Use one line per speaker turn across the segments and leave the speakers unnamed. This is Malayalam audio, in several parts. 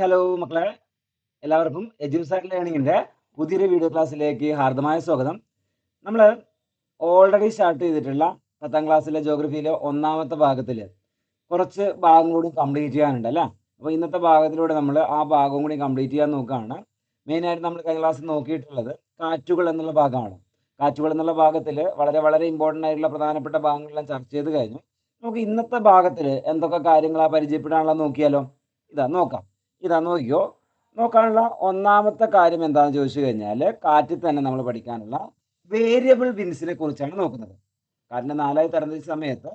ഹലോ മക്കളെ, എല്ലാവർക്കും എഡ്യൂസാറ്റ് ലേണിങ്ങിൻ്റെ പുതിയൊരു വീഡിയോ ക്ലാസ്സിലേക്ക് ഹാർദമായ സ്വാഗതം. നമ്മൾ ഓൾറെഡി സ്റ്റാർട്ട് ചെയ്തിട്ടുള്ള 10ാം ക്ലാസ്സിലെ ജോഗ്രഫിയിലെ ഒന്നാമത്തെ ഭാഗത്തിൽ കുറച്ച് ഭാഗം കൂടി കംപ്ലീറ്റ് ചെയ്യാനുണ്ട് അല്ലേ. അപ്പോൾ ഇന്നത്തെ ഭാഗത്തിലൂടെ നമ്മൾ ആ ഭാഗം കൂടി കംപ്ലീറ്റ് ചെയ്യാൻ നോക്കുകയാണ്. മെയിനായിട്ട് നമ്മൾ കഴിഞ്ഞ ക്ലാസ്സിൽ നോക്കിയിട്ടുള്ളത് കാറ്റുകൾ എന്നുള്ള ഭാഗമാണ്. കാറ്റുകൾ എന്നുള്ള ഭാഗത്തിൽ വളരെ വളരെ ഇമ്പോർട്ടൻ്റ് ആയിട്ടുള്ള പ്രധാനപ്പെട്ട ഭാഗങ്ങളെല്ലാം ചർച്ച ചെയ്ത് കഴിഞ്ഞു. നമുക്ക് ഇന്നത്തെ ഭാഗത്തിൽ എന്തൊക്കെ കാര്യങ്ങളാണ് പരിചയപ്പെടാനുള്ളത് നോക്കിയാലോ. ഇതാ നോക്കിയോ. നോക്കാനുള്ള ഒന്നാമത്തെ കാര്യം എന്താണെന്ന് ചോദിച്ചു കഴിഞ്ഞാൽ കാറ്റിൽ തന്നെ നമ്മൾ പഠിക്കാനുള്ള വേരിയബിൾ വിൻസിനെ കുറിച്ചാണ് നോക്കുന്നത്. കാറ്റിനെ നാലായി തരംതിരിച്ച സമയത്ത്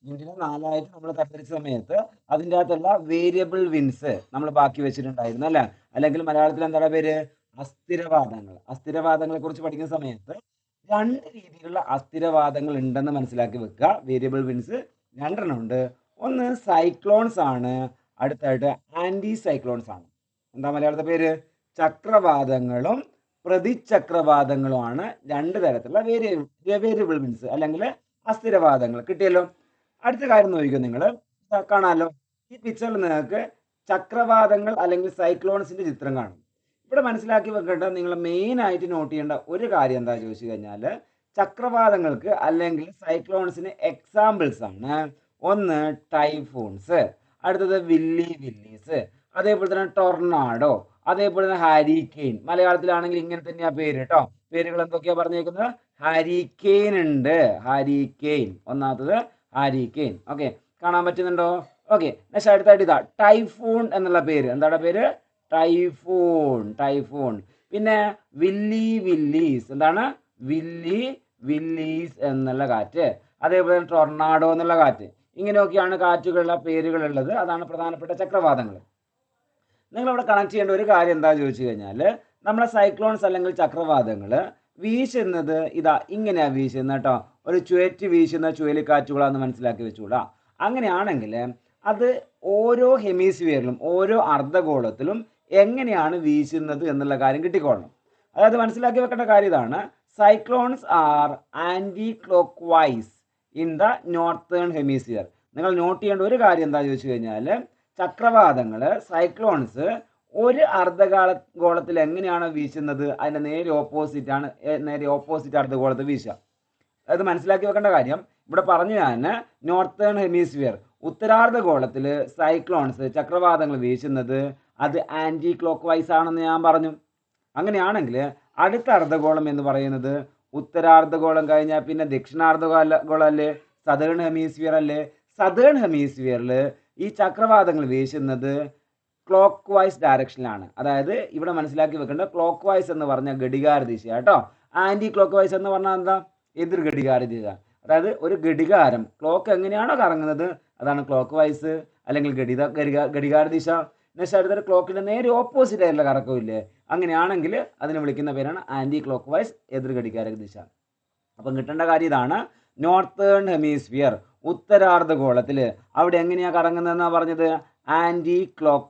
വിൻഡിനെ നാലായിട്ട് നമ്മൾ തരംതിരിച്ച സമയത്ത് അതിൻ്റെ അകത്തുള്ള വേരിയബിൾ വിൻസ് നമ്മൾ ബാക്കി വെച്ചിട്ടുണ്ടായിരുന്നു അല്ലേ. അല്ലെങ്കിൽ മലയാളത്തിൽ എന്താണ് പേര്? അസ്ഥിരവാദങ്ങളെ കുറിച്ച് പഠിക്കുന്ന സമയത്ത് രണ്ട് രീതിയിലുള്ള അസ്ഥിരവാദങ്ങൾ ഉണ്ടെന്ന് മനസ്സിലാക്കി വെക്കുക. വേരിയബിൾ വിൻസ് രണ്ടെണ്ണം ഉണ്ട്. ഒന്ന് സൈക്ലോൺസ് ആണ്, അടുത്തായിട്ട് ആൻറ്റി സൈക്ലോൺസ് ആണ്. എന്താ മലയാളത്തെ പേര്? ചക്രവാതങ്ങളും പ്രതിചക്രവാതങ്ങളുമാണ് രണ്ട് തരത്തിലുള്ള വേരിയബിൾ വിൻസ് അല്ലെങ്കിൽ അസ്ഥിരവാദങ്ങൾ. കിട്ടിയല്ലോ. അടുത്ത കാര്യം നോക്കിക്കോ. നിങ്ങൾ കാണാമല്ലോ ഈ പിക്ചറിൽ നിങ്ങൾക്ക് ചക്രവാതങ്ങൾ അല്ലെങ്കിൽ സൈക്ലോൺസിന്റെ ചിത്രം കാണും. ഇവിടെ മനസ്സിലാക്കി വെക്കേണ്ട നിങ്ങൾ മെയിൻ ആയിട്ട് നോട്ട് ചെയ്യേണ്ട ഒരു കാര്യം എന്താ ചോദിച്ചു കഴിഞ്ഞാൽ ചക്രവാതങ്ങൾക്ക് അല്ലെങ്കിൽ സൈക്ലോൺസിന് എക്സാമ്പിൾസ് ആണ് ഒന്ന് ടൈഫൂൺസ്, അടുത്തത് വില്ലീസ്, അതേപോലെ തന്നെ ടൊർണാഡോ, അതേപോലെ തന്നെ ഹാരിക്കെയിൻ. മലയാളത്തിലാണെങ്കിൽ ഇങ്ങനെ തന്നെയാ പേര് കേട്ടോ. പേരുകൾ എന്തൊക്കെയാ പറഞ്ഞേക്കുന്നത്? ഹാരിക്കെയിൻ ഉണ്ട്, ഹാരിക്കെയിൻ. ഒന്നാമത്തത് ഹാരിക്കെയിൻ. ഓക്കെ, കാണാൻ പറ്റുന്നുണ്ടോ? ഓക്കെ, നെക്സ്റ്റ് അടുത്തായിട്ട് ഇതാ ടൈഫൂൺ എന്നുള്ള പേര്. എന്താണ് പേര്? ടൈഫൂൺ. പിന്നെ വില്ലീസ്. എന്താണ്? വില്ലീസ് എന്നുള്ള കാറ്റ്. അതേപോലെ ടൊർണാഡോ എന്നുള്ള കാറ്റ്. ഇങ്ങനെയൊക്കെയാണ് കാറ്റുകളുടെ പേരുകളുള്ളത്. അതാണ് പ്രധാനപ്പെട്ട ചക്രവാതങ്ങൾ. നിങ്ങളവിടെ കണക്ട് ചെയ്യേണ്ട ഒരു കാര്യം എന്താ ചോദിച്ചു കഴിഞ്ഞാൽ നമ്മളെ സൈക്ലോൺസ് അല്ലെങ്കിൽ ചക്രവാതങ്ങൾ വീശുന്നത് ഇതാ ഇങ്ങനെയാ വീശുന്നത് കേട്ടോ. ഒരു ചുഴറ്റി വീശുന്ന ചുഴലിക്കാറ്റുകളാണെന്ന് മനസ്സിലാക്കി വെച്ചുകൂടാ. അങ്ങനെയാണെങ്കിൽ അത് ഓരോ ഹെമിസ്ഫിയറിലും ഓരോ അർദ്ധഗോളത്തിലും എങ്ങനെയാണ് വീശുന്നത് എന്നുള്ള കാര്യം കിട്ടിക്കൊള്ളണം. അതായത് മനസ്സിലാക്കി വെക്കേണ്ട കാര്യം ഇതാണ്. Cyclones are anti clock wise in the northern hemisphere. നിങ്ങൾ നോട്ട് ചെയ്യേണ്ട ഒരു കാര്യം എന്താ ചോദിച്ചു കഴിഞ്ഞാൽ ചക്രവാതങ്ങൾ സൈക്ലോൺസ് ഒരു അർദ്ധഗോളത്തിൽ എങ്ങനെയാണ് വീശുന്നത് അതിൻ്റെ നേരെ ഓപ്പോസിറ്റ് അർദ്ധഗോളത്തിൽ വീശുക. അത് മനസ്സിലാക്കി വെക്കേണ്ട കാര്യം ഇവിടെ പറഞ്ഞു. ഞാൻ നോർത്തേൺ ഹെമിസ്ഫിയർ ഉത്തരാർദ്ധഗോളത്തിൽ സൈക്ലോൺസ് ചക്രവാതങ്ങൾ വീശുന്നത് അത് ആൻറ്റി ക്ലോക്ക് വൈസ് ആണെന്ന് ഞാൻ പറഞ്ഞു. അങ്ങനെയാണെങ്കിൽ അടുത്ത അർദ്ധഗോളം എന്ന് പറയുന്നത് ഉത്തരാർദ്ധഗോളം കഴിഞ്ഞാൽ പിന്നെ ദക്ഷിണാർദ്ധഗോളം അല്ലേ, സദേൺ ഹെമിസ്ഫിയർ അല്ലേ. സദേൺ ഹെമിസ്ഫിയറിൽ ഈ ചക്രവാതങ്ങൾ വീശുന്നത് ക്ലോക്ക് വൈസ് ഡയറക്ഷനിലാണ്. അതായത് ഇവിടെ മനസ്സിലാക്കി വെക്കേണ്ട ക്ലോക്ക് വൈസ് എന്ന് പറഞ്ഞാൽ ഘടികാര ദിശ കേട്ടോ. ആൻറ്റി ക്ലോക്ക് വൈസ് എന്ന് പറഞ്ഞാൽ എന്താ? എതിർ ഘടികാര ദിശ. അതായത് ഒരു ഘടികാരം ക്ലോക്ക് എങ്ങനെയാണോ കറങ്ങുന്നത് അതാണ് ക്ലോക്ക് വൈസ് അല്ലെങ്കിൽ ഘടികാര ദിശ. നെക്സ്റ്റ് അടുത്തൊരു ക്ലോക്കിൻ്റെ നേരെ ഓപ്പോസിറ്റ് ആയിട്ടുള്ള കറക്കമില്ലേ, അങ്ങനെയാണെങ്കിൽ അതിനെ വിളിക്കുന്ന പേരാണ് ആൻറ്റി ക്ലോക്ക് വൈസ്, എതിർ ഘടികാര ദിശ. അപ്പം കിട്ടേണ്ട കാര്യം ഇതാണ്. നോർത്തേൺ ഹെമിസ്ഫിയർ ഉത്തരാർദ്ധഗോളത്തിൽ അവിടെ എങ്ങനെയാണ് കറങ്ങുന്നതെന്നാണ് പറഞ്ഞത്? Anti clock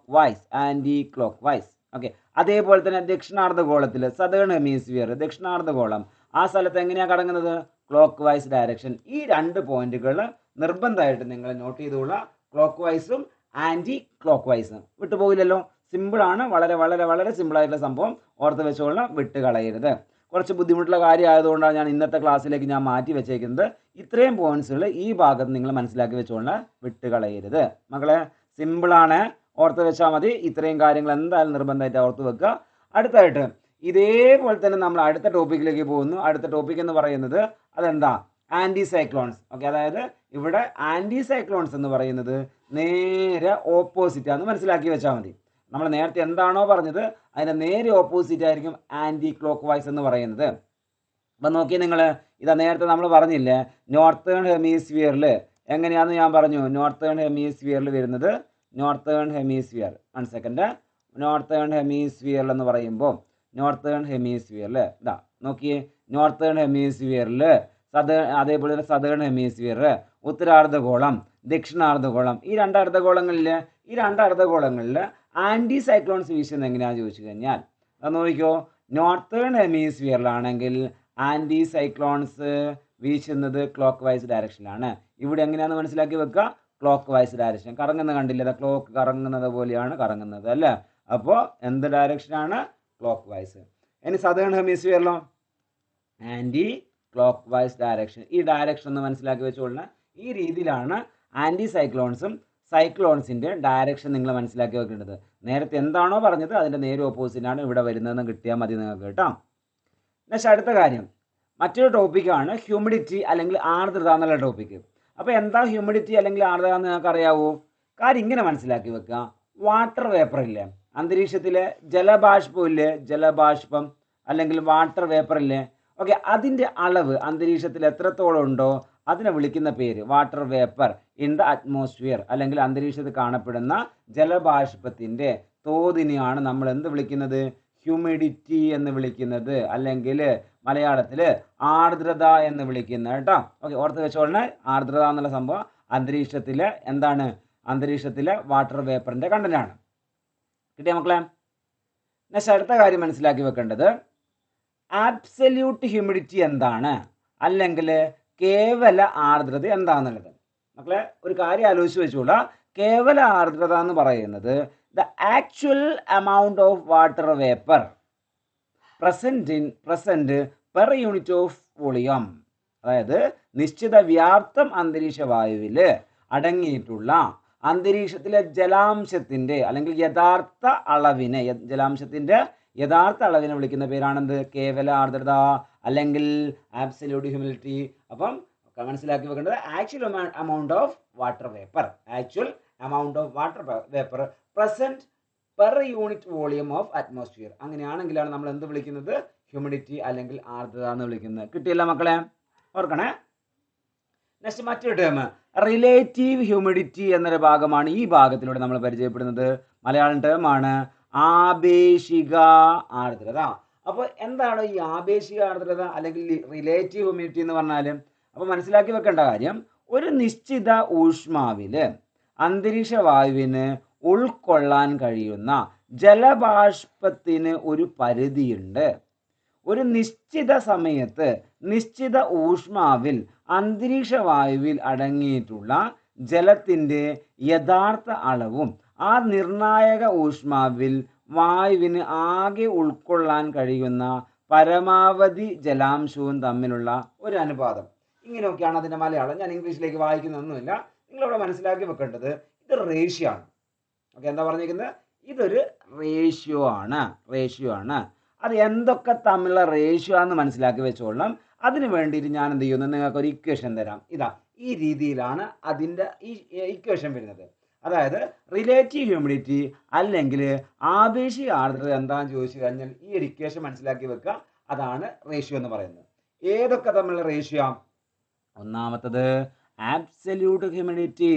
vice. ഓക്കെ, അതേപോലെ തന്നെ ദക്ഷിണാർദ്ധഗോളത്തിൽ സദേൺ ഹെമിസ്ഫിയർ ദക്ഷിണാർദ്ധഗോളം ആ സ്ഥലത്ത് എങ്ങനെയാണ് കറങ്ങുന്നത്? Clock vice direction. ഈ രണ്ട് പോയിന്റുകൾ നിർബന്ധമായിട്ട് നിങ്ങൾ നോട്ട് ചെയ്തുകൊള്ളുക. ക്ലോക്ക് വൈസും ആൻറ്റി ക്ലോക്ക് വൈസും വിട്ടുപോകില്ലല്ലോ. സിമ്പിളാണ്, വളരെ വളരെ വളരെ സിമ്പിളായിട്ടുള്ള സംഭവം. ഓർത്ത് വെച്ചുകൊള്ളാം, വിട്ട് കളയരുത്. കുറച്ച് ബുദ്ധിമുട്ടുള്ള കാര്യം ആയതുകൊണ്ടാണ് ഞാൻ ഇന്നത്തെ ക്ലാസ്സിലേക്ക് ഞാൻ മാറ്റി വെച്ചേക്കുന്നത്. ഇത്രയും പോയിന്റ്സുകൾ ഈ ഭാഗത്ത് നിങ്ങൾ മനസ്സിലാക്കി വെച്ചുകൊള്ളാം, വിട്ട് കളയരുത്. മക്കളെ സിമ്പിളാണ്, ഓർത്ത് വെച്ചാൽ മതി. ഇത്രയും കാര്യങ്ങൾ എന്തായാലും നിർബന്ധമായിട്ട് ഓർത്ത് വെക്കുക. അടുത്തായിട്ട് ഇതേപോലെ തന്നെ നമ്മൾ അടുത്ത ടോപ്പിക്കിലേക്ക് പോകുന്നു. അടുത്ത ടോപ്പിക് എന്ന് പറയുന്നത് അതെന്താ? Anti cyclones. ഓക്കെ, അതായത് ഇവിടെ ആൻറ്റി സൈക്ലോൺസ് എന്ന് പറയുന്നത് നേരെ ഓപ്പോസിറ്റ് ആണെന്ന് മനസ്സിലാക്കി വെച്ചാൽ മതി. നമ്മൾ നേരത്തെ എന്താണോ പറഞ്ഞത് അതിൻ്റെ നേരെ ഓപ്പോസിറ്റ് ആയിരിക്കും ആൻറ്റി ക്ലോക്ക് വൈസ് എന്ന് പറയുന്നത്. അപ്പം നോക്കി നിങ്ങൾ, ഇതാ നേരത്തെ നമ്മൾ പറഞ്ഞില്ലേ നോർത്തേൺ ഹെമിസ്ഫിയറിൽ എങ്ങനെയാണെന്ന് ഞാൻ പറഞ്ഞു. നോർത്തേൺ ഹെമിസ്ഫിയറിൽ വരുന്നത് നോർത്തേൺ ഹെമിസ്ഫിയർ എന്ന് പറയുമ്പോൾ നോർത്തേൺ ഹെമിസ്ഫിയറിൽ ഇതാ നോക്കിയേ, നോർത്തേൺ ഹെമിസ്ഫിയറിൽ അതേപോലെ തന്നെ സദേൺ ഹെമിസ്ഫിയർ ഉത്തരാർദ്ധഗോളം ദക്ഷിണാർദ്ധഗോളം ഈ രണ്ട് അർദ്ധഗോളങ്ങളിൽ ആൻറ്റി സൈക്ലോൺസ് വീശുന്നത് എങ്ങനെയാണെന്ന് ചോദിച്ചു കഴിഞ്ഞാൽ അത് നോക്കിക്കോ. നോർത്തേൺ ഹെമിസ്ഫിയറിലാണെങ്കിൽ ആൻറ്റി സൈക്ലോൺസ് വീശുന്നത് ക്ലോക്ക് വൈസ് ഡയറക്ഷനിലാണ്. ഇവിടെ എങ്ങനെയാണെന്ന് മനസ്സിലാക്കി വെക്കുക. ക്ലോക്ക് വൈസ് ഡയറക്ഷൻ കറങ്ങുന്ന കണ്ടില്ല, ക്ലോക്ക് കറങ്ങുന്നത് പോലെയാണ് കറങ്ങുന്നത് അല്ലേ. അപ്പോൾ എന്ത് ഡയറക്ഷനാണ്? Clockwise. ഇനി സദേൺ ഹെമിസ്ഫിയറിലോ? Anti clock vice direction. ഈ ഡയറക്ഷൻ ഒന്ന് മനസ്സിലാക്കി വെച്ചുകൊള്ളണം. ഈ രീതിയിലാണ് ആൻറ്റി സൈക്ലോൺസും സൈക്ലോൺസിൻ്റെ ഡയറക്ഷൻ നിങ്ങൾ മനസ്സിലാക്കി വെക്കേണ്ടത്. നേരത്തെ എന്താണോ പറഞ്ഞത് അതിൻ്റെ നേരെ ഓപ്പോസിറ്റാണ് ഇവിടെ വരുന്നതെന്ന് കിട്ടിയാൽ മതി നിങ്ങൾക്ക് കേട്ടോ. നെക്സ്റ്റ് അടുത്ത കാര്യം, മറ്റൊരു ടോപ്പിക്കാണ് ഹ്യൂമിഡിറ്റി അല്ലെങ്കിൽ ആർദ്രത എന്നുള്ള ടോപ്പിക്ക്. അപ്പോൾ എന്താ ഹ്യൂമിഡിറ്റി അല്ലെങ്കിൽ ആർദ്രത എന്ന് നിങ്ങൾക്ക് അറിയാവോ? കാര്യം ഇങ്ങനെ മനസ്സിലാക്കി വെക്കുക. വാട്ടർ വേപ്പർ ഇല്ലേ, അന്തരീക്ഷത്തിലെ ജലബാഷ്പമില്ലേ, ജലബാഷ്പം അല്ലെങ്കിൽ വാട്ടർ വേപ്പർ ഇല്ലേ, ഓക്കെ, അതിൻ്റെ അളവ് അന്തരീക്ഷത്തിൽ എത്രത്തോളം ഉണ്ടോ അതിനെ വിളിക്കുന്ന പേര് water vapour in the atmosphere, അല്ലെങ്കിൽ അന്തരീക്ഷത്തിൽ കാണപ്പെടുന്ന ജലബാഷ്പത്തിൻ്റെ തോതിനെയാണ് നമ്മൾ എന്ത് വിളിക്കുന്നത്? ഹ്യൂമിഡിറ്റി എന്ന് വിളിക്കുന്നത്, അല്ലെങ്കിൽ മലയാളത്തിൽ ആർദ്രത എന്ന് വിളിക്കുന്നത് കേട്ടോ. ഓക്കെ, ഓർത്ത് വെച്ചോളണേ. ആർദ്രത എന്നുള്ള സംഭവം അന്തരീക്ഷത്തിലെ എന്താണ്? അന്തരീക്ഷത്തിലെ വാട്ടർ വേപ്പറിൻ്റെ കണ്ടന്റാണ്. കിട്ടിയ മക്കളെ? നെക്സ്റ്റ് അടുത്ത കാര്യം മനസ്സിലാക്കി വെക്കേണ്ടത് ആബ്സല്യൂട്ട് ഹ്യൂമിഡിറ്റി എന്താണ്, അല്ലെങ്കിൽ കേവല ആർദ്രത എന്താണെന്നുള്ളത്. മക്കളെ ഒരു കാര്യം ആലോചിച്ച് വെച്ചോളാം. കേവല ആർദ്രത എന്ന് പറയുന്നത് the actual amount of water vapour present per unit of volume, അതായത് നിശ്ചിത വ്യാപ്തം അന്തരീക്ഷ വായുവിൽ അടങ്ങിയിട്ടുള്ള അന്തരീക്ഷത്തിലെ ജലാംശത്തിൻ്റെ അല്ലെങ്കിൽ യഥാർത്ഥ അളവിനെ, ജലാംശത്തിൻ്റെ യഥാർത്ഥ അളവിനെ വിളിക്കുന്ന പേരാണെന്ത്? കേവല ആർദ്രത അല്ലെങ്കിൽ ആബ്സല്യൂട്ട് ഹ്യൂമിഡിറ്റി. അപ്പം മനസ്സിലാക്കി വെക്കേണ്ടത് actual amount of water vapour, actual amount of water vapour present per unit volume of atmosphere. അങ്ങനെയാണെങ്കിലാണ് നമ്മൾ എന്ത് വിളിക്കുന്നത്? ഹ്യൂമിഡിറ്റി അല്ലെങ്കിൽ ആർദ്രത എന്ന് വിളിക്കുന്നത്. കിട്ടിയല്ല മക്കളെ? ഓർക്കണേ. നെക്സ്റ്റ് മറ്റൊരു ടേം റിലേറ്റീവ് ഹ്യൂമിഡിറ്റി എന്നൊരു ഭാഗമാണ് ഈ ഭാഗത്തിലൂടെ നമ്മൾ പരിചയപ്പെടുന്നത്. മലയാളം ടേമാണ് ആപേക്ഷിക ആർദ്രത. അപ്പോൾ എന്താണ് ഈ ആപേക്ഷിക ആർദ്രത അല്ലെങ്കിൽ റിലേറ്റീവ് ഹ്യൂമിഡിറ്റി എന്ന് പറഞ്ഞാൽ? അപ്പോൾ മനസ്സിലാക്കി വെക്കേണ്ട കാര്യം, ഒരു നിശ്ചിത ഊഷ്മാവിൽ അന്തരീക്ഷ വായുവിന് ഉൾക്കൊള്ളാൻ കഴിയുന്ന ജലബാഷ്പത്തിന് ഒരു പരിധിയുണ്ട്. ഒരു നിശ്ചിത സമയത്ത് നിശ്ചിത ഊഷ്മാവിൽ അന്തരീക്ഷ വായുവിൽ അടങ്ങിയിട്ടുള്ള ജലത്തിൻ്റെ യഥാർത്ഥ അളവും ആ നിർണായക ഊഷ്മാവിൽ വായുവിന് ആകെ ഉൾക്കൊള്ളാൻ കഴിയുന്ന പരമാവധി ജലാംശവും തമ്മിലുള്ള ഒരു അനുപാതം. ഇങ്ങനെയൊക്കെയാണ് അതിൻ്റെ മലയാളം. ഞാൻ ഇംഗ്ലീഷിലേക്ക് വായിക്കുന്നൊന്നുമില്ല. നിങ്ങളിവിടെ മനസ്സിലാക്കി വെക്കേണ്ടത് ഇത് റേഷ്യോ ആണ്. ഓക്കെ, എന്താ പറഞ്ഞിരിക്കുന്നത്? ഇതൊരു റേഷ്യോ ആണ്. അത് എന്തൊക്കെ തമ്മിലുള്ള റേഷ്യോ ആണെന്ന് മനസ്സിലാക്കി വെച്ചോളണം. അതിന് വേണ്ടിയിട്ട് ഞാൻ എന്ത് ചെയ്യുന്നു? നിങ്ങൾക്കൊരു ഇക്വേഷൻ തരാം. ഇതാ ഈ രീതിയിലാണ് അതിൻ്റെ ഈ ഇക്വേഷൻ വരുന്നത്. അതായത് റിലേറ്റീവ് ഹ്യൂമിഡിറ്റി അല്ലെങ്കിൽ ആപേക്ഷിക ആർദ്രത എന്താണെന്ന് ചോദിച്ചു കഴിഞ്ഞാൽ ഈ ഒരു ഇക്വേഷൻ മനസ്സിലാക്കി വെക്കുക. അതാണ് റേഷ്യോ എന്ന് പറയുന്നത്. ഏതൊക്കെ തമ്മിലുള്ള റേഷ്യോ? ഒന്നാമത്തത് ആബ്സല്യൂട്ട് ഹ്യൂമിഡിറ്റി,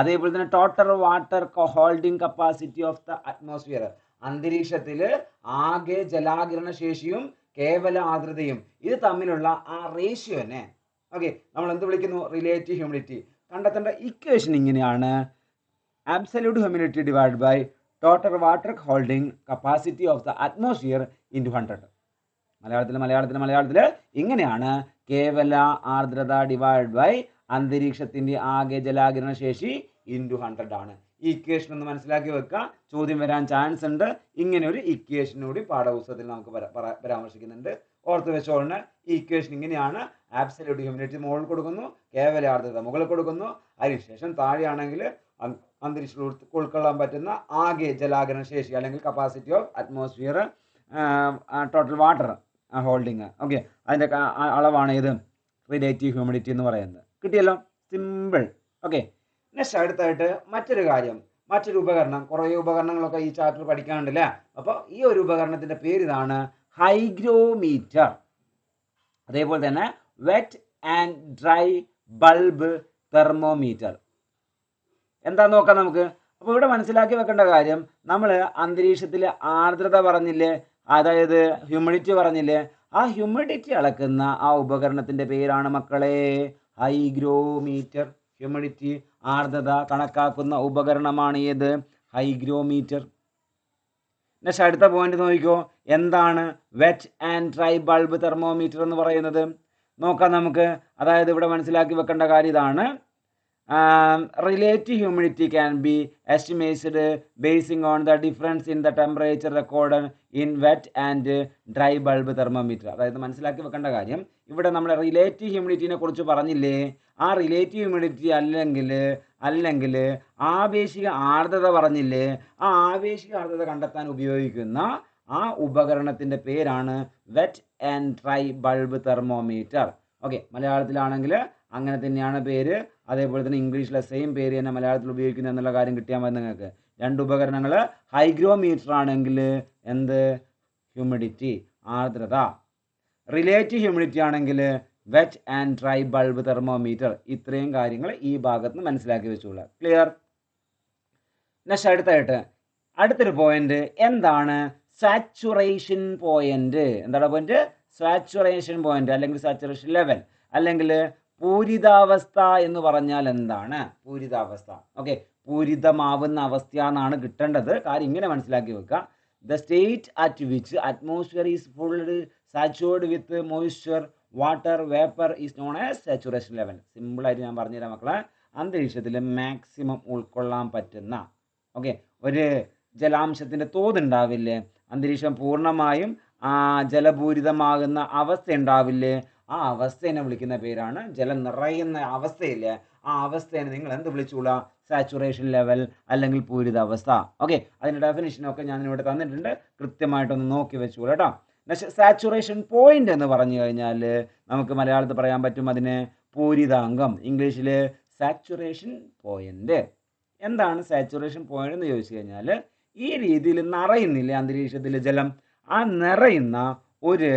അതേപോലെ തന്നെ total water holding capacity of the atmosphere, അന്തരീക്ഷത്തിൽ ആകെ ജലാകിരണ ശേഷിയും കേവല ആർദ്രതയും, ഇത് തമ്മിലുള്ള ആ റേഷ്യോനെ ഓക്കെ നമ്മൾ എന്ത് വിളിക്കുന്നു? Relative humidity. കണ്ടെത്തേണ്ട ഇക്വേഷൻ ഇങ്ങനെയാണ്: absolute humidity divided by total water holding capacity of the atmosphere into 100. മലയാളത്തിൽ ഇങ്ങനെയാണ് കേവല ആർദ്രത ഡിവൈഡ് ബൈ അന്തരീക്ഷത്തിൻ്റെ ആകെ ജലാകിരണ ശേഷി ഇൻറ്റു 100 ആണ്. ഈ ഇക്വേഷൻ ഒന്ന് മനസ്സിലാക്കി വെക്കുക. ചോദ്യം വരാൻ ചാൻസ് ഉണ്ട്. ഇങ്ങനെ ഒരു ഇക്വേഷൻ കൂടി പാഠപുസ്തകത്തിൽ നമുക്ക് പരാമർശിക്കുന്നുണ്ട്. ഓർത്ത് വെച്ചോളണം. ഈ ഇക്വേഷൻ ഇങ്ങനെയാണ്: ആബ്സല്യൂട്ട് ഹ്യൂമിഡിറ്റി മുകളിൽ കൊടുക്കുന്നു, കേവല ആർദ്രത മുകളിൽ കൊടുക്കുന്നു, അതിനുശേഷം താഴെയാണെങ്കിൽ അന്തരീക്ഷത്തിൽ ഉൾക്കൊള്ളാൻ പറ്റുന്ന ആകെ ജലാകിരണ ശേഷി അല്ലെങ്കിൽ capacity of atmosphere, total water holding. Okay, അതിൻ്റെ അളവാണ് ഇത് റിലേറ്റീവ് ഹ്യൂമിഡിറ്റി എന്ന് പറയുന്നത്. കിട്ടിയല്ലോ? സിമ്പിൾ. ഓക്കെ, നെക്സ്റ്റ് അടുത്തായിട്ട് മറ്റൊരു ഉപകരണം. കുറേ ഉപകരണങ്ങളൊക്കെ ഈ ചാപ്റ്റർ പഠിക്കാനുണ്ടല്ലേ. അപ്പോൾ ഈ ഒരു ഉപകരണത്തിൻ്റെ പേര് ഇതാണ്: ഹൈഗ്രോമീറ്റർ. അതേപോലെ തന്നെ wet and dry bulb thermometer. എന്താ നോക്കാം നമുക്ക്. അപ്പോൾ ഇവിടെ മനസ്സിലാക്കി വെക്കേണ്ട കാര്യം, നമ്മൾ അന്തരീക്ഷത്തിലെ ആർദ്രത പറഞ്ഞില്ലേ, അതായത് ഹ്യൂമിഡിറ്റി പറഞ്ഞില്ലേ, ആ ഹ്യൂമിഡിറ്റി അളക്കുന്ന ആ ഉപകരണത്തിൻ്റെ പേരാണ് മക്കളെ ഹൈഗ്രോമീറ്റർ. ഹ്യൂമിഡിറ്റി ആർദ്രത കണക്കാക്കുന്ന ഉപകരണമാണ് ഏത്? ഹൈഗ്രോമീറ്റർ. നെക്സ്റ്റ് അടുത്ത പോയിന്റ് നോക്കിക്കോ. എന്താണ് wet and dry bulb thermometer എന്ന് പറയുന്നത്? നോക്കാം നമുക്ക്. അതായത് ഇവിടെ മനസ്സിലാക്കി വെക്കേണ്ട കാര്യം ഇതാണ്: relative humidity can be estimated basing on the difference in the temperature recorded in wet and dry bulb thermometer. അതായത് മനസ്സിലാക്കി വെക്കേണ്ട കാര്യം, ഇവിടെ നമ്മൾ റിലേറ്റീവ് ഹ്യൂമിഡിറ്റിനെ കുറിച്ച് പറഞ്ഞില്ലേ, ആ റിലേറ്റീവ് ഹ്യൂമിഡിറ്റി അല്ലെങ്കിൽ ആപേക്ഷിക ആർദ്രത പറഞ്ഞില്ലേ, ആ ആപേക്ഷിക ആർദ്രത കണ്ടെത്താൻ ഉപയോഗിക്കുന്ന ആ ഉപകരണത്തിൻ്റെ പേരാണ് wet and dry bulb thermometer. Okay, മലയാളത്തിലാണെങ്കിൽ അങ്ങനെ തന്നെയാണ് പേര്. അതേപോലെ തന്നെ ഇംഗ്ലീഷിലെ സെയിം പേര് തന്നെ മലയാളത്തിൽ ഉപയോഗിക്കുന്നത് എന്നുള്ള കാര്യം കിട്ടിയാൽ മതി നിങ്ങൾക്ക്. രണ്ട് ഉപകരണങ്ങൾ, ഹൈഗ്രോമീറ്റർ ആണെങ്കിൽ എന്ത്, ഹ്യൂമിഡിറ്റി ആർദ്രത, റിലേറ്റീവ് ഹ്യൂമിഡിറ്റി ആണെങ്കിൽ wet and dry bulb thermometer. ഇത്രയും കാര്യങ്ങൾ ഈ ഭാഗത്ത് നിന്ന് മനസ്സിലാക്കി വെച്ചോളൂ. ക്ലിയർ? നെക്സ്റ്റ് അടുത്തൊരു പോയിന്റ്, എന്താണ് സാച്ചുറേഷൻ പോയിന്റ്? എന്താണ് പോയിന്റ്? സാച്ചുറേഷൻ പോയിന്റ് അല്ലെങ്കിൽ സാച്ചുറേഷൻ ലെവൽ അല്ലെങ്കിൽ പൂരിതാവസ്ഥ എന്ന് പറഞ്ഞാൽ എന്താണ്? പൂരിതാവസ്ഥ. ഓക്കെ, പൂരിതമാവുന്ന അവസ്ഥ എന്നാണ് കിട്ടേണ്ടത്. കാര്യം ഇങ്ങനെ മനസ്സിലാക്കി വെക്കുക, the state at which atmosphere is fully saturated with moisture water vapour is known as saturation level. സിമ്പിളായിട്ട് ഞാൻ പറഞ്ഞുതരാം മക്കളെ. അന്തരീക്ഷത്തിൽ മാക്സിമം ഉൾക്കൊള്ളാൻ പറ്റുന്ന, ഓക്കെ, ഒരു ജലാംശത്തിൻ്റെ തോതുണ്ടാവില്ലേ, അന്തരീക്ഷം പൂർണ്ണമായും ജലപൂരിതമാകുന്ന അവസ്ഥ ഉണ്ടാവില്ലേ, ആ അവസ്ഥയെ വിളിക്കുന്ന പേരാണ്, ജലം നിറയുന്ന അവസ്ഥയില്ലേ, ആ അവസ്ഥയെ നിങ്ങൾ എന്ത് വിളിച്ചോളാം? സാച്ചുറേഷൻ ലെവൽ അല്ലെങ്കിൽ പൂരിതാവസ്ഥ. ഓക്കെ, അതിൻ്റെ ഡെഫിനിഷനൊക്കെ ഞാൻ ഇവിടെ തന്നിട്ടുണ്ട്, കൃത്യമായിട്ടൊന്ന് നോക്കി വെച്ചോളൂ കേട്ടോ. സാച്ചുറേഷൻ പോയിന്റ് എന്ന് പറഞ്ഞു കഴിഞ്ഞാൽ നമുക്ക് മലയാളത്തിൽ പറയാൻ പറ്റും അതിന് പൂരിതാംഗം, ഇംഗ്ലീഷിൽ സാച്ചുറേഷൻ പോയിന്റ്. എന്താണ് സാച്ചുറേഷൻ പോയിന്റ് എന്ന് ചോദിച്ചു കഴിഞ്ഞാൽ, ഈ രീതിയിൽ നിറയുന്നില്ലേ അന്തരീക്ഷത്തിൽ ജലം, ആ നിറയുന്ന ഒരു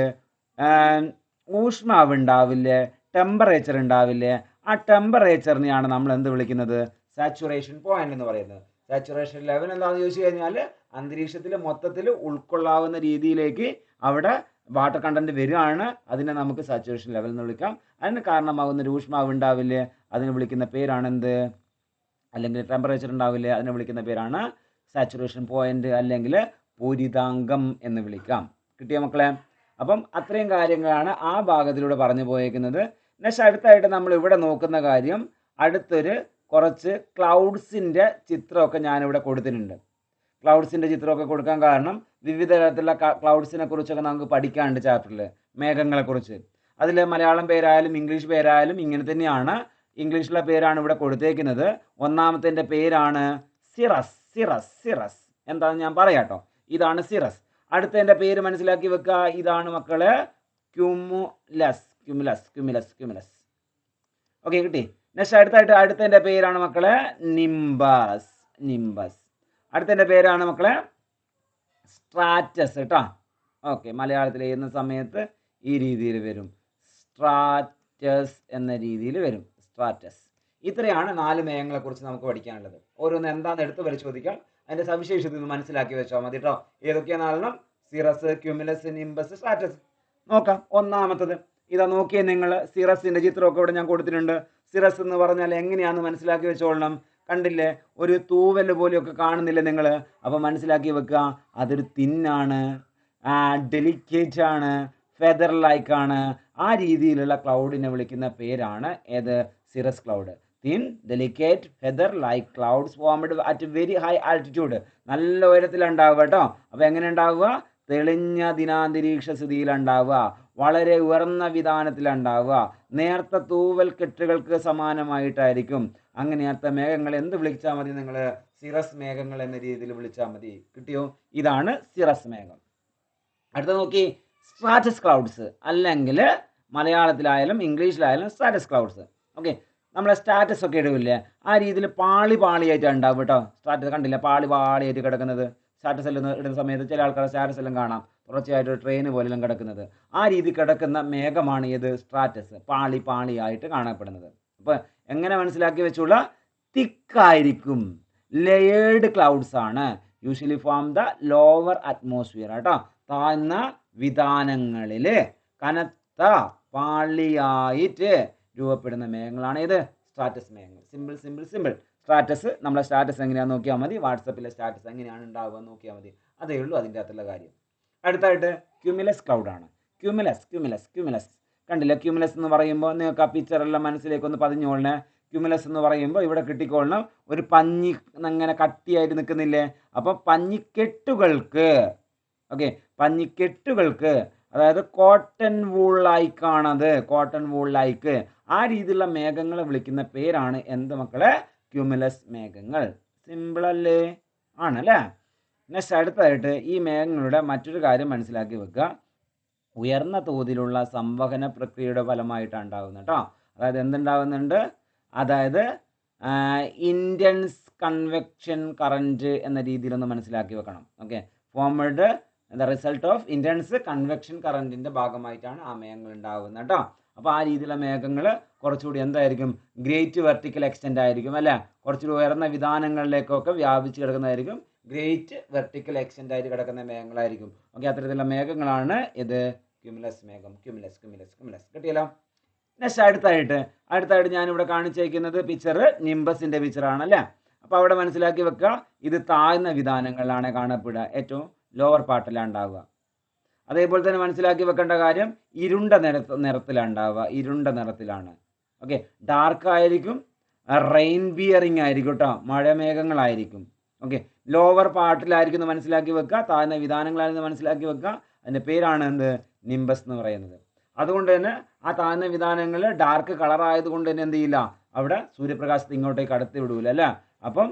ഊഷ്മാവ് ഉണ്ടാവില്ലേ, ടെമ്പറേച്ചർ ഉണ്ടാവില്ലേ, ആ ടെമ്പറേച്ചറിനെയാണ് നമ്മൾ എന്ത് വിളിക്കുന്നത്? സാച്ചുറേഷൻ പോയിന്റ് എന്ന് പറയുന്നത്. സാച്ചുറേഷൻ ലെവൽ എന്താണെന്ന് ചോദിച്ചു കഴിഞ്ഞാൽ അന്തരീക്ഷത്തിൽ മൊത്തത്തിൽ ഉൾക്കൊള്ളാവുന്ന രീതിയിലേക്ക് അവിടെ വാട്ടർ കണ്ടന്റ് വരികയാണ്, അതിനെ നമുക്ക് സാച്ചുറേഷൻ ലെവൽ എന്ന് വിളിക്കാം. അതിന് കാരണമാകുന്ന ഒരു ഊഷ്മാവ് ഉണ്ടാവില്ലേ, അതിനെ വിളിക്കുന്ന പേരാണ് എന്ത്, അല്ലെങ്കിൽ ടെമ്പറേച്ചർ ഉണ്ടാവില്ലേ, അതിനെ വിളിക്കുന്ന പേരാണ് സാച്ചുറേഷൻ പോയിന്റ് അല്ലെങ്കിൽ പൂരിതാംഗം എന്ന് വിളിക്കാം. കിട്ടിയ മക്കളെ? അപ്പം അത്രയും കാര്യങ്ങളാണ് ആ ഭാഗത്തിലൂടെ പറഞ്ഞു പോയേക്കുന്നത്. നെക്സ്റ്റ് അടുത്തായിട്ട് നമ്മൾ ഇവിടെ നോക്കുന്ന കാര്യം, അടുത്തൊരു കുറച്ച് ക്ലൗഡ്സിൻ്റെ ചിത്രമൊക്കെ ഞാനിവിടെ കൊടുത്തിട്ടുണ്ട്. ക്ലൗഡ്സിൻ്റെ ചിത്രമൊക്കെ കൊടുക്കാൻ കാരണം വിവിധ തരത്തിലുള്ള ക്ലൗഡ്സിനെ കുറിച്ചൊക്കെ നമുക്ക് പഠിക്കാനുണ്ട് ചാപ്റ്ററിൽ, മേഘങ്ങളെക്കുറിച്ച്. അതിൽ മലയാളം പേരായാലും ഇംഗ്ലീഷ് പേരായാലും ഇങ്ങനെ തന്നെയാണ്. ഇംഗ്ലീഷിലെ പേരാണ് ഇവിടെ കൊടുത്തേക്കുന്നത്. ഒന്നാമത്തെ പേരാണ് സിറസ്. സിറസ് സിറസ് എന്താണെന്ന് ഞാൻ പറയാട്ടോ. ഇതാണ് സിറസ്. അടുത്തതിൻ്റെ പേര് മനസ്സിലാക്കി വെക്കുക, ഇതാണ് മക്കള് cumulus. Cumulus cumulus cumulus. Okay, കിട്ടി. നെക്സ്റ്റ് അടുത്തതിൻ്റെ പേരാണ് മക്കളെ നിംബസ്. നിംബസ്. അടുത്തതിൻ്റെ പേരാണ് മക്കളെ സ്ട്രാറ്റസ് കേട്ടോ. ഓക്കെ, മലയാളത്തിൽ എഴുതുന്ന സമയത്ത് ഈ രീതിയിൽ വരും, സ്ട്രാറ്റസ് എന്ന രീതിയിൽ വരും, സ്ട്രാറ്റസ്. ഇത്രയാണ് 4 മേഘങ്ങളെക്കുറിച്ച് നമുക്ക് പഠിക്കാനുള്ളത്. ഓരോന്ന് എന്താണെന്ന് എടുത്ത് പരിശോധിക്കാം, അതിൻ്റെ സവിശേഷത ഇത് മനസ്സിലാക്കി വെച്ചാൽ മതി കേട്ടോ. ഏതൊക്കെയാണ് 4 സിറസ്, ക്യുമുലസ്, നിംബസ്, സ്ട്രാറ്റസ്. നോക്കാം. ഒന്നാമത്തത് ഇതാ നോക്കിയേ നിങ്ങൾ, സിറസിൻ്റെ ചിത്രമൊക്കെ ഇവിടെ ഞാൻ കൊടുത്തിട്ടുണ്ട്. സിറസ് എന്ന് പറഞ്ഞാൽ എങ്ങനെയാണെന്ന് മനസ്സിലാക്കി വെച്ചോളണം. കണ്ടില്ലേ, ഒരു തൂവൽ പോലെയൊക്കെ കാണുന്നില്ലേ നിങ്ങൾ? അപ്പോൾ മനസ്സിലാക്കി വെക്കുക, അതൊരു തിന്നാണ്, ഡെലിക്കേറ്റ് ആണ്, ഫെദർ ലൈക്ക് ആണ്. ആ രീതിയിലുള്ള ക്ലൗഡിനെ വിളിക്കുന്ന പേരാണ് ഏത്? Cirrus cloud. Thin delicate feather like clouds formed at very high altitude. നല്ല ഉയരത്തിലുണ്ടാവുക കേട്ടോ. അപ്പോൾ എങ്ങനെ ഉണ്ടാവുക? തെളിഞ്ഞ ദിനാന്തരീക്ഷ സ്ഥിതിയിലുണ്ടാവുക, വളരെ ഉയർന്ന വിധാനത്തിലുണ്ടാവുക, നേർത്ത തൂവൽ കെട്ടുകൾക്ക് സമാനമായിട്ടായിരിക്കും. അങ്ങനെയാത്ത മേഘങ്ങൾ എന്ത് വിളിച്ചാൽ മതി നിങ്ങൾ? സിറസ് മേഘങ്ങൾ എന്ന രീതിയിൽ വിളിച്ചാൽ മതി. കിട്ടിയോ? ഇതാണ് സിറസ് മേഘം. അടുത്ത നോക്കി, സ്ട്രാറ്റസ് ക്ലൗഡ്സ്, അല്ലെങ്കിൽ മലയാളത്തിലായാലും ഇംഗ്ലീഷിലായാലും സ്ട്രാറ്റസ് ക്ലൗഡ്സ്. ഓക്കെ, നമ്മളെ സ്റ്റാറ്റസ് ഒക്കെ ഇടില്ലേ, ആ രീതിയിൽ പാളി പാളിയായിട്ട് ഉണ്ടാവും കേട്ടോ. സ്റ്റാറ്റസ് കണ്ടില്ല, പാളി പാളിയായിട്ട് കിടക്കുന്നത്. സ്റ്റാറ്റസ് എല്ലാം ഇടുന്ന സമയത്ത് ചില ആൾക്കാരുടെ സ്റ്റാറ്റസ് എല്ലാം കാണാം, തുടർച്ചയായിട്ട് ട്രെയിൻ പോലെല്ലാം കിടക്കുന്നത്. ആ രീതി കിടക്കുന്ന മേഘമാണ് ഏത്? സ്ട്രാറ്റസ്. പാളി പാളിയായിട്ട് കാണപ്പെടുന്നത്. അപ്പോൾ എങ്ങനെ മനസ്സിലാക്കി വെച്ചുള്ള? തിക്കായിരിക്കും, ലെയേർഡ് ക്ലൗഡ്സ് ആണ്. Usually form the lower atmosphere കേട്ടോ. താഴ്ന്ന വിതാനങ്ങളിൽ കനത്ത പാളിയായിട്ട് രൂപപ്പെടുന്ന മേഘങ്ങളാണ് ഏത്? സ്ട്രാറ്റസ് മേഘങ്ങൾ. Simple simple simple. സ്ട്രാറ്റസ്, നമ്മളെ സ്റ്റാറ്റസ് എങ്ങനെയാണെന്ന് നോക്കിയാൽ മതി. വാട്സപ്പിലെ സ്റ്റാറ്റസ് എങ്ങനെയാണ് ഉണ്ടാവുക നോക്കിയാൽ മതി. അതേ ഉള്ളൂ അതിൻ്റെ അകത്തുള്ള കാര്യം. അടുത്തായിട്ട് ക്യുമുലസ് ക്ലൗഡാണ്. ക്യുമുലസ് ക്യുമുലസ് ക്യുമുലസ് കണ്ടില്ല? ക്യുമുലസ് എന്ന് പറയുമ്പോൾ നിങ്ങൾക്ക് ആ പിക്ചറെല്ലാം മനസ്സിലേക്ക് ഒന്ന് പതിഞ്ഞോളണേ. ക്യുമുലസ് എന്ന് പറയുമ്പോൾ ഇവിടെ കിട്ടിക്കൊള്ളണം ഒരു പഞ്ഞി അങ്ങനെ കട്ടിയായിട്ട് നിൽക്കുന്നില്ലേ. അപ്പോൾ പഞ്ഞിക്കെട്ടുകൾക്ക്, ഓക്കെ, പഞ്ഞിക്കെട്ടുകൾക്ക്, അതായത് കോട്ടൺ വൂൾ ലൈക്കാണത്, കോട്ടൺ വൂൾ ലൈക്ക്. ആ രീതിയിലുള്ള മേഘങ്ങളെ വിളിക്കുന്ന പേരാണ് എന്ത് മക്കളെ? ക്യുമുലസ് മേഘങ്ങൾ. സിമ്പിൾ അല്ലേ? ആണല്ലേ. നെക്സ്റ്റ് അടുത്തതായിട്ട് ഈ മേഘങ്ങളുടെ മറ്റൊരു കാര്യം മനസ്സിലാക്കി വെക്കുക. ഉയർന്ന തോതിലുള്ള സംവഹന പ്രക്രിയയുടെ ഫലമായിട്ടാണ് ഉണ്ടാകുന്നത് കേട്ടോ. അതായത് എന്തുണ്ടാകുന്നുണ്ട്? അതായത് ഇൻറ്റൻസ് കൺവെക്ഷൻ കറൻറ്റ് എന്ന രീതിയിലൊന്ന് മനസ്സിലാക്കി വെക്കണം. Okay, formed the result of intense convection കറൻറ്റിൻ്റെ ഭാഗമായിട്ടാണ് ആ മേഘങ്ങൾ ഉണ്ടാകുന്നത് കേട്ടോ. അപ്പോൾ ആ രീതിയിലുള്ള മേഘങ്ങൾ കുറച്ചുകൂടി എന്തായിരിക്കും? ഗ്രേറ്റ് വെർട്ടിക്കൽ എക്സ്റ്റെൻ്റ് ആയിരിക്കും അല്ലേ. കുറച്ചുകൂടി ഉയർന്ന വിധാനങ്ങളിലേക്കൊക്കെ വ്യാപിച്ച് കിടക്കുന്നതായിരിക്കും. ഗ്രേറ്റ് വെർട്ടിക്കൽ എക്സ്റ്റെൻ്റ് ആയിട്ട് കിടക്കുന്ന മേഘങ്ങളായിരിക്കും. ഓക്കെ, അത്തരത്തിലുള്ള മേഘങ്ങളാണ് ഇത് ക്യുമുലസ് മേഘം. ക്യുമുലസ് ക്യുമുലസ് ക്യുമുലസ് കിട്ടിയല്ലോ. നെക്സ്റ്റ് അടുത്തായിട്ട് ഞാനിവിടെ കാണിച്ചേക്കുന്നത് പിക്ചർ നിംബസിൻ്റെ പിക്ചറാണ് അല്ലേ. അപ്പോൾ അവിടെ മനസ്സിലാക്കി വെക്കുക, ഇത് താഴ്ന്ന വിധാനങ്ങളിലാണ് കാണപ്പെടുക, ഏറ്റവും ലോവർ പാർട്ടിലാണ് ഉണ്ടാവുക. അതേപോലെ തന്നെ മനസ്സിലാക്കി വെക്കേണ്ട കാര്യം ഇരുണ്ട നിറത്തിലാണ് ഉണ്ടാവുക, ഇരുണ്ട നിറത്തിലാണ്. ഓക്കെ, ഡാർക്ക് ആയിരിക്കും, റെയിൻ ബിയറിംഗ് ആയിരിക്കും കേട്ടോ, മഴമേഘങ്ങളായിരിക്കും. ഓക്കെ, ലോവർ പാർട്ടിലായിരിക്കും എന്ന് മനസ്സിലാക്കി വെക്കുക, താഴ്ന്ന വിധാനങ്ങളായിരുന്നു മനസ്സിലാക്കി വെക്കുക. അതിൻ്റെ പേരാണ് എന്ത്? നിംബസ് എന്ന് പറയുന്നത്. അതുകൊണ്ട് തന്നെ ആ താഴ്ന്ന വിധാനങ്ങൾ ഡാർക്ക് കളർ ആയതുകൊണ്ട് തന്നെ എന്ത് ചെയ്യില്ല, അവിടെ സൂര്യപ്രകാശത്തെ ഇങ്ങോട്ടേക്ക് കടത്തി വിടൂല അല്ലേ. അപ്പം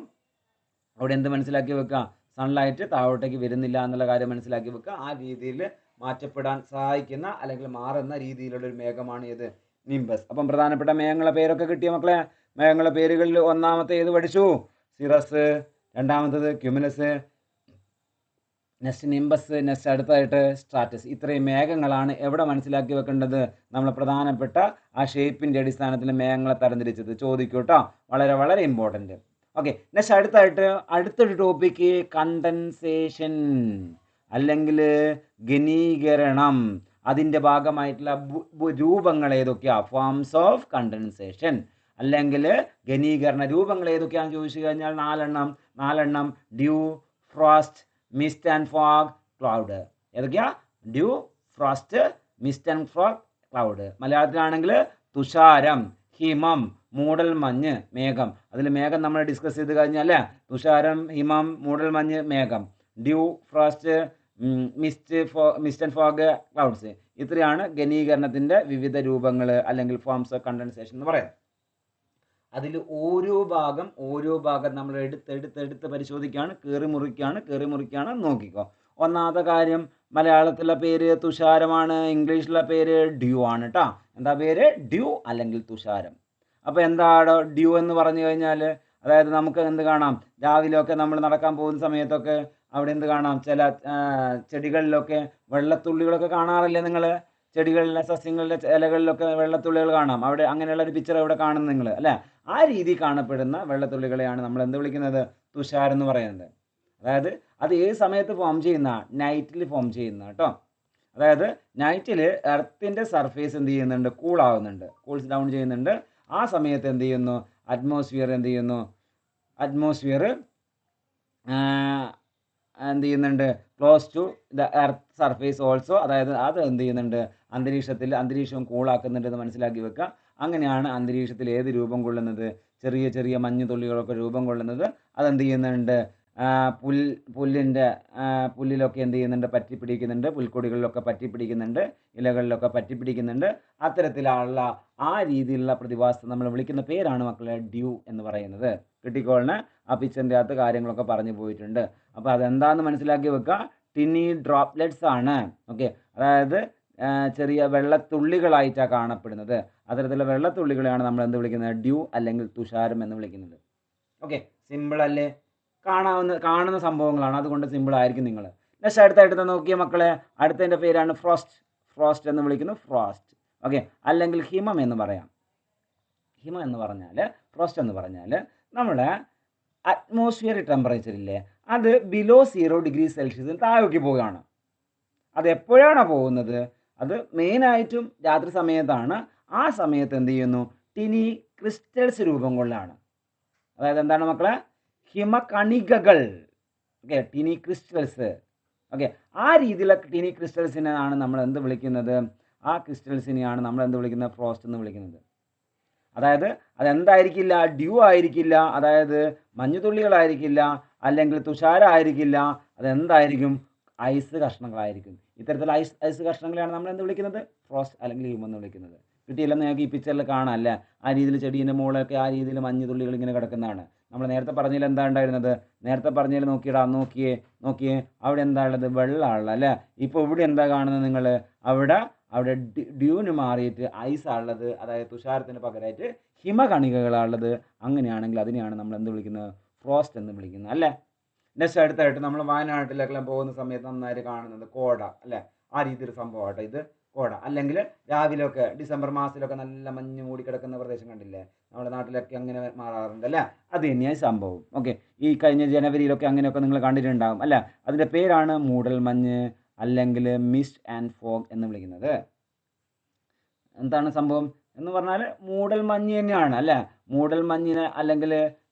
അവിടെ എന്ത് മനസ്സിലാക്കി വെക്കുക? സൺലൈറ്റ് താഴോട്ടേക്ക് വരുന്നില്ല എന്നുള്ള കാര്യം മനസ്സിലാക്കി വെക്കുക. ആ രീതിയിൽ മാറ്റപ്പെടാൻ സഹായിക്കുന്ന അല്ലെങ്കിൽ മാറുന്ന രീതിയിലുള്ള ഒരു മേഘമാണ് ഇത് നിംബസ്. അപ്പം പ്രധാനപ്പെട്ട മേഘങ്ങളെ പേരൊക്കെ കിട്ടിയ മക്കളെ. മേഘങ്ങളെ പേരുകളിൽ ഒന്നാമത്തെ ഏത് പഠിച്ചു? സിറസ്, രണ്ടാമത്തത് ക്യുമുലസ്, നെക്സ്റ്റ് നിംബസ്, നെക്സ്റ്റ് അടുത്തായിട്ട് സ്ട്രാറ്റസ്. ഇത്രയും മേഘങ്ങളാണ് എവിടെ മനസ്സിലാക്കി വെക്കേണ്ടത്? നമ്മൾ പ്രധാനപ്പെട്ട ആ ഷേപ്പിൻ്റെ അടിസ്ഥാനത്തിൽ മേഘങ്ങളെ തരംതിരിച്ചത് ചോദിക്കും കേട്ടോ. വളരെ വളരെ ഇമ്പോർട്ടൻറ്റ്. ഓക്കെ, നെക്സ്റ്റ് അടുത്തൊരു ടോപ്പിക്ക് കണ്ടൻസേഷൻ അല്ലെങ്കിൽ ഘനീകരണം. അതിൻ്റെ ഭാഗമായിട്ടുള്ള രൂപങ്ങൾ ഏതൊക്കെയാണ്? ഫോംസ് ഓഫ് കണ്ടൻസേഷൻ അല്ലെങ്കിൽ ഘനീകരണ രൂപങ്ങൾ ഏതൊക്കെയാണെന്ന് ചോദിച്ചു കഴിഞ്ഞാൽ നാലെണ്ണം. Dew, frost, mist and fog, cloud. ഏതൊക്കെയാ? Dew, frost, mist and fog, cloud. മലയാളത്തിലാണെങ്കിൽ തുഷാരം, ഹിമം, മൂടൽ മഞ്ഞ്, മേഘം. അതിൽ മേഘം നമ്മൾ ഡിസ്കസ് ചെയ്ത് കഴിഞ്ഞാൽ തുഷാരം, ഹിമം, മൂടൽ മഞ്ഞ്, മേഘം. Due, frost, mist and fog, clouds. ഇത്രയാണ് ഘനീകരണത്തിൻ്റെ വിവിധ രൂപങ്ങൾ അല്ലെങ്കിൽ ഫോംസ് ഓഫ് കണ്ടൻസേഷൻ എന്ന് പറയുന്നത്. അതിൽ ഓരോ ഭാഗം നമ്മൾ എടുത്ത് പരിശോധിക്കുകയാണ്, കയറി മുറിക്കുകയാണ്. നോക്കിക്കോ. ഒന്നാമത്തെ കാര്യം, മലയാളത്തിലെ പേര് തുഷാരമാണ്, ഇംഗ്ലീഷിലെ പേര് ഡ്യൂ ആണ് കേട്ടോ. എന്താ പേര്? ഡ്യൂ അല്ലെങ്കിൽ തുഷാരം. അപ്പോൾ എന്താണ് ഡ്യൂ എന്ന് പറഞ്ഞു കഴിഞ്ഞാൽ? അതായത് നമുക്ക് എന്ത് കാണാം? രാവിലെയൊക്കെ നമ്മൾ നടക്കാൻ പോകുന്ന സമയത്തൊക്കെ അവിടെ എന്ത് കാണാം? ചില ചെടികളിലൊക്കെ വെള്ളത്തുള്ളികളൊക്കെ കാണാറില്ലേ നിങ്ങൾ? ചെടികളിലെ സസ്യങ്ങളിലെ ഇലകളിലൊക്കെ വെള്ളത്തുള്ളികൾ കാണാം. അവിടെ അങ്ങനെയുള്ള ഒരു പിക്ചർ ഇവിടെ കാണുന്നു നിങ്ങൾ അല്ലേ. ആ രീതി കാണപ്പെടുന്ന വെള്ളത്തുള്ളികളെയാണ് നമ്മൾ എന്ത് വിളിക്കുന്നത്? തുഷാരം എന്ന് പറയുന്നത്. അതായത് അത് ഏത് സമയത്ത് ഫോം ചെയ്യുന്ന? നൈറ്റിൽ ഫോം ചെയ്യുന്ന കേട്ടോ. അതായത് നൈറ്റിൽ എർത്തിൻ്റെ സർഫേസ് എന്ത് ചെയ്യുന്നുണ്ട്? കൂൾസ് ഡൗൺ ചെയ്യുന്നുണ്ട്. ആ സമയത്ത് എന്ത് ചെയ്യുന്നു? അറ്റ്മോസ്ഫിയർ എന്ത് ചെയ്യുന്നുണ്ട്? Close to the earth surface also. അതായത് അത് എന്ത് ചെയ്യുന്നുണ്ട്? അന്തരീക്ഷം കൂളാക്കുന്നുണ്ടെന്ന് മനസ്സിലാക്കി വെക്കുക. അങ്ങനെയാണ് അന്തരീക്ഷത്തിൽ ഏത് രൂപം കൊള്ളുന്നത്? ചെറിയ ചെറിയ മഞ്ഞ് തുള്ളികളൊക്കെ രൂപം കൊള്ളുന്നത്. അതെന്ത് ചെയ്യുന്നുണ്ട്? പുല്ലിലൊക്കെ എന്ത് ചെയ്യുന്നുണ്ട്? പറ്റിപ്പിടിക്കുന്നുണ്ട്. പുൽക്കൊടികളിലൊക്കെ പറ്റിപ്പിടിക്കുന്നുണ്ട്, ഇലകളിലൊക്കെ പറ്റിപ്പിടിക്കുന്നുണ്ട്. അത്തരത്തിലുള്ള ആ രീതിയിലുള്ള പ്രതിഭാസത്തെ നമ്മൾ വിളിക്കുന്ന പേരാണ് മക്കളെ ഡ്യൂ എന്ന് പറയുന്നത്. കിട്ടിക്കോളിന് ആ പിക്ചറിൻ്റെ അകത്ത് കാര്യങ്ങളൊക്കെ പറഞ്ഞു പോയിട്ടുണ്ട്. അപ്പോൾ അതെന്താണെന്ന് മനസ്സിലാക്കി വെക്കുക. ടിനി ഡ്രോപ്ലെറ്റ്സ് ആണ്. ഓക്കെ, അതായത് ചെറിയ വെള്ളത്തുള്ളികളായിട്ടാണ് കാണപ്പെടുന്നത്. അത്തരത്തിലുള്ള വെള്ളത്തുള്ളികളെയാണ് നമ്മൾ എന്ത് വിളിക്കുന്നത്? ഡ്യൂ അല്ലെങ്കിൽ തുഷാരം എന്ന് വിളിക്കുന്നത്. ഓക്കെ, സിമ്പിൾ അല്ലേ? കാണുന്ന സംഭവങ്ങളാണ്, അതുകൊണ്ട് സിമ്പിൾ ആയിരിക്കും. നിങ്ങൾ നെക്സ്റ്റ് അടുത്തായിട്ട് നോക്കിയ മക്കളെ, അടുത്തതിൻ്റെ പേരാണ് ഫ്രോസ്റ്റ് എന്ന് വിളിക്കുന്നു. ഫ്രോസ്റ്റ്. ഓക്കെ, അല്ലെങ്കിൽ ഹിമം എന്ന് പറയാം. ഹിമം എന്ന് പറഞ്ഞാൽ, ഫ്രോസ്റ്റ് എന്ന് പറഞ്ഞാൽ നമ്മുടെ അറ്റ്മോസ്ഫിയറിക് ടെമ്പറേച്ചർ ഇല്ലേ, അത് ബിലോ 0 ഡിഗ്രി സെൽഷ്യസിന് താഴേക്ക് പോവുകയാണ്. അത് എപ്പോഴാണ് പോകുന്നത്? അത് മെയിനായിട്ടും രാത്രി സമയത്താണ്. ആ സമയത്ത് എന്ത് ചെയ്യുന്നു? ടിനി ക്രിസ്റ്റൽസ് രൂപം കൊള്ളാണ്. അതായത് എന്താണ് മക്കളെ? ഹിമകണികകൾ. Okay, tiny crystals. ഓക്കെ, ആ രീതിയിലുള്ള ടിനി ക്രിസ്റ്റൽസിനെയാണ് നമ്മൾ എന്ത് വിളിക്കുന്നത്? ആ ക്രിസ്റ്റൽസിനെയാണ് നമ്മൾ എന്ത് വിളിക്കുന്നത്? ഫ്രോസ്റ്റ് എന്ന് വിളിക്കുന്നത്. അതായത് അതെന്തായിരിക്കില്ല, ഡ്യൂ ആയിരിക്കില്ല, അതായത് മഞ്ഞുതുള്ളികളായിരിക്കില്ല, അല്ലെങ്കിൽ തുഷാരമായിരിക്കില്ല, അതെന്തായിരിക്കും, ഐസ് കഷ്ണങ്ങളായിരിക്കും. ഇത്തരത്തിൽ ഐസ് കഷ്ണങ്ങളെയാണ് നമ്മൾ എന്ത് വിളിക്കുന്നത്, ഫ്രോസ്റ്റ് അല്ലെങ്കിൽ ഹ്യൂമെന്ന് വിളിക്കുന്നത്. കിട്ടിയില്ലെന്ന് നിങ്ങൾക്ക് ഈ പിക്ചറിൽ കാണാം അല്ലേ, ആ രീതിയിൽ ചെടീൻ്റെ മുകളിലൊക്കെ ആ രീതിയിൽ മഞ്ഞുതുള്ളികൾ ഇങ്ങനെ കിടക്കുന്നതാണ്. നമ്മൾ നേരത്തെ പറഞ്ഞതിൽ എന്താ ഉണ്ടായിരുന്നത്, നേരത്തെ പറഞ്ഞതിൽ നോക്കിയേ അവിടെ എന്താ ഉള്ളത്, വെള്ളമുള്ള അല്ലേ. ഇപ്പോൾ ഇവിടെ എന്താ കാണുന്നത് നിങ്ങൾ, അവിടെ ഡ്യൂന് മാറിയിട്ട് ഐസാണുള്ളത്, അതായത് തുഷാരത്തിന് പകരമായിട്ട് ഹിമകണികകളാണുള്ളത്. അങ്ങനെയാണെങ്കിൽ അതിനെയാണ് നമ്മൾ എന്ത് വിളിക്കുന്നത്, ഫ്രോസ്റ്റ് എന്ന് വിളിക്കുന്നത് അല്ലേ. നെക്സ്റ്റ് അടുത്തായിട്ട് നമ്മൾ വയനാട്ടിലേക്കെല്ലാം പോകുന്ന സമയത്ത് നന്നായിട്ട് കാണുന്നത് കോട അല്ലേ, ആ രീതിയിൽ സംഭവമാട്ടോ ഇത് കോട. അല്ലെങ്കിൽ രാവിലെയൊക്കെ ഡിസംബർ മാസത്തിലൊക്കെ നല്ല മഞ്ഞ് മൂടി കിടക്കുന്ന പ്രദേശം കണ്ടില്ലേ, നമ്മുടെ നാട്ടിലൊക്കെ അങ്ങനെ മാറാറുണ്ട് അല്ലേ, അത് തന്നെയാണ് സംഭവം. ഓക്കെ, ഈ കഴിഞ്ഞ ജനുവരിയിലൊക്കെ അങ്ങനെയൊക്കെ നിങ്ങൾ കണ്ടിട്ടുണ്ടാകും അല്ലേ. അതിൻ്റെ പേരാണ് മൂടൽമഞ്ഞ് അല്ലെങ്കിൽ മിസ്റ്റ് ആൻഡ് ഫോഗ് എന്ന് വിളിക്കുന്നത്. എന്താണ് സംഭവം എന്ന് പറഞ്ഞാൽ മൂടൽമഞ്ഞ് തന്നെയാണ് അല്ലേ, മൂടൽമഞ്ഞിന് അല്ലെങ്കിൽ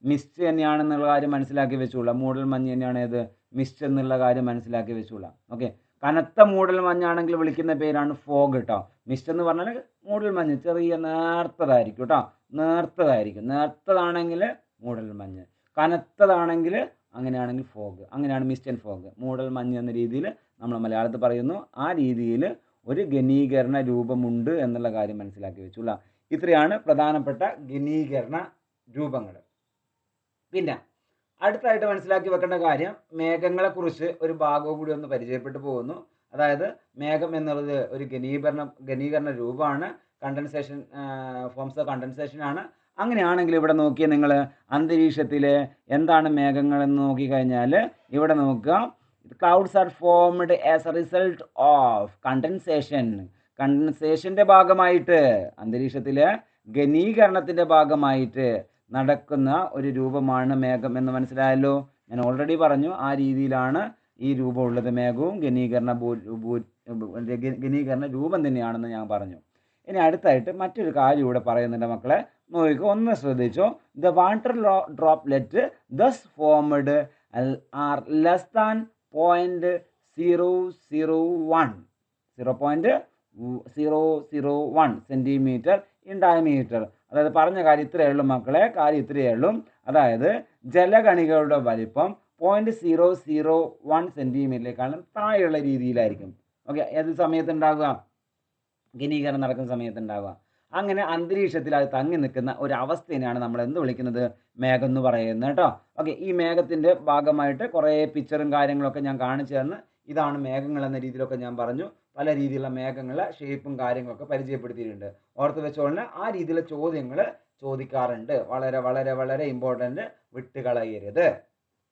മിസ്റ്റ് തന്നെയാണെന്നുള്ള കാര്യം മനസ്സിലാക്കി വെച്ചുകൊള്ളാം. മൂടൽമഞ്ഞ് തന്നെയാണ് ഏത്, മിസ്റ്റ് എന്നുള്ള കാര്യം മനസ്സിലാക്കി വെച്ചുകൊള്ളാം. ഓക്കെ, കനത്ത മൂടൽമഞ്ഞാണെങ്കിൽ വിളിക്കുന്ന പേരാണ് ഫോഗ് കേട്ടോ. മിസ്റ്റ് എന്ന് പറഞ്ഞാൽ മൂടൽമഞ്ഞ് ചെറിയ നേർത്തതായിരിക്കും കേട്ടോ, നേർത്തതാണെങ്കിൽ മൂടൽമഞ്ഞ്, കനത്തതാണെങ്കിൽ അങ്ങനെയാണെങ്കിൽ ഫോഗ്. അങ്ങനെയാണ് മിസ്റ്റ് ആൻഡ് ഫോഗ്, മൂടൽമഞ്ഞ് എന്ന രീതിയിൽ നമ്മൾ മലയാളത്തിൽ പറയുന്നു. ആ രീതിയിൽ ഒരു ഘനീകരണ രൂപമുണ്ട് എന്നുള്ള കാര്യം മനസ്സിലാക്കി വെച്ചുള്ള. ഇത്രയാണ് പ്രധാനപ്പെട്ട ഘനീകരണ രൂപങ്ങൾ. പിന്നെ അടുത്തായിട്ട് മനസ്സിലാക്കി വെക്കേണ്ട കാര്യം, മേഘങ്ങളെക്കുറിച്ച് ഒരു ഭാഗവും കൂടി ഒന്ന് പരിചയപ്പെട്ടു പോകുന്നു. അതായത് മേഘം എന്നുള്ളത് ഒരു ഘനീകരണ രൂപമാണ്, കണ്ടൻസേഷൻ ഫോംസ് ഓഫ് കണ്ടൻസേഷനാണ്. അങ്ങനെയാണെങ്കിൽ ഇവിടെ നോക്കിയാൽ നിങ്ങൾ അന്തരീക്ഷത്തിൽ എന്താണ് മേഘങ്ങളെന്ന് നോക്കിക്കഴിഞ്ഞാൽ ഇവിടെ നോക്കുക, clouds are formed as a result of condensation. കണ്ടൻസേഷൻ്റെ ഭാഗമായിട്ട്, അന്തരീക്ഷത്തിലെ ഘനീകരണത്തിൻ്റെ ഭാഗമായിട്ട് നടക്കുന്ന ഒരു രൂപമാണ് മേഘം എന്ന് മനസ്സിലായല്ലോ. ഞാൻ ഓൾറെഡി പറഞ്ഞു ആ രീതിയിലാണ് ഈ രൂപമുള്ളത്. മേഘവും ഘനീകരണ രൂപം തന്നെയാണെന്ന് ഞാൻ പറഞ്ഞു. ഇനി അടുത്തായിട്ട് മറ്റൊരു കാര്യം ഇവിടെ പറയുന്നുണ്ട് മക്കളെ, നോക്കിക്കോ, ഒന്ന് ശ്രദ്ധിച്ചോ. The water droplet thus formed are less than 0.001 centimetre in diameter. അതായത് പറഞ്ഞ കാര്യം ഇത്രയേ ഉള്ളൂ മക്കളെ, കാര്യം ഇത്രയേ ഉള്ളൂ. അതായത് ജലകണികകളുടെ വലിപ്പം 0.001 സെൻറ്റിമീറ്ററിലേക്കാളും താഴെയുള്ള രീതിയിലായിരിക്കും. ഓക്കെ, ഏത് സമയത്തുണ്ടാവുക, ഘനീകരണം നടക്കുന്ന സമയത്തുണ്ടാവുക. അങ്ങനെ അന്തരീക്ഷത്തിൽ അത് തങ്ങി നിൽക്കുന്ന ഒരു അവസ്ഥയാണ് നമ്മൾ എന്ത് വിളിക്കുന്നത്, മേഘം എന്ന് പറയുന്നത് കേട്ടോ. ഓക്കെ, ഈ മേഘത്തിൻ്റെ ഭാഗമായിട്ട് കുറേ പിക്ചറും കാര്യങ്ങളൊക്കെ ഞാൻ കാണിച്ചു തന്ന്, ഇതാണ് മേഘങ്ങൾ എന്ന രീതിയിലൊക്കെ ഞാൻ പറഞ്ഞു. പല രീതിയിലുള്ള മേഘങ്ങളെ ഷേപ്പും കാര്യങ്ങളൊക്കെ പരിചയപ്പെടുത്തിയിട്ടുണ്ട്. ഓർത്ത് വെച്ചോളെ, ആ രീതിയിലുള്ള ചോദ്യങ്ങൾ ചോദിക്കാറുണ്ട്. വളരെ വളരെ വളരെ ഇമ്പോർട്ടൻ്റ്, വിട്ടുകളയരുത്.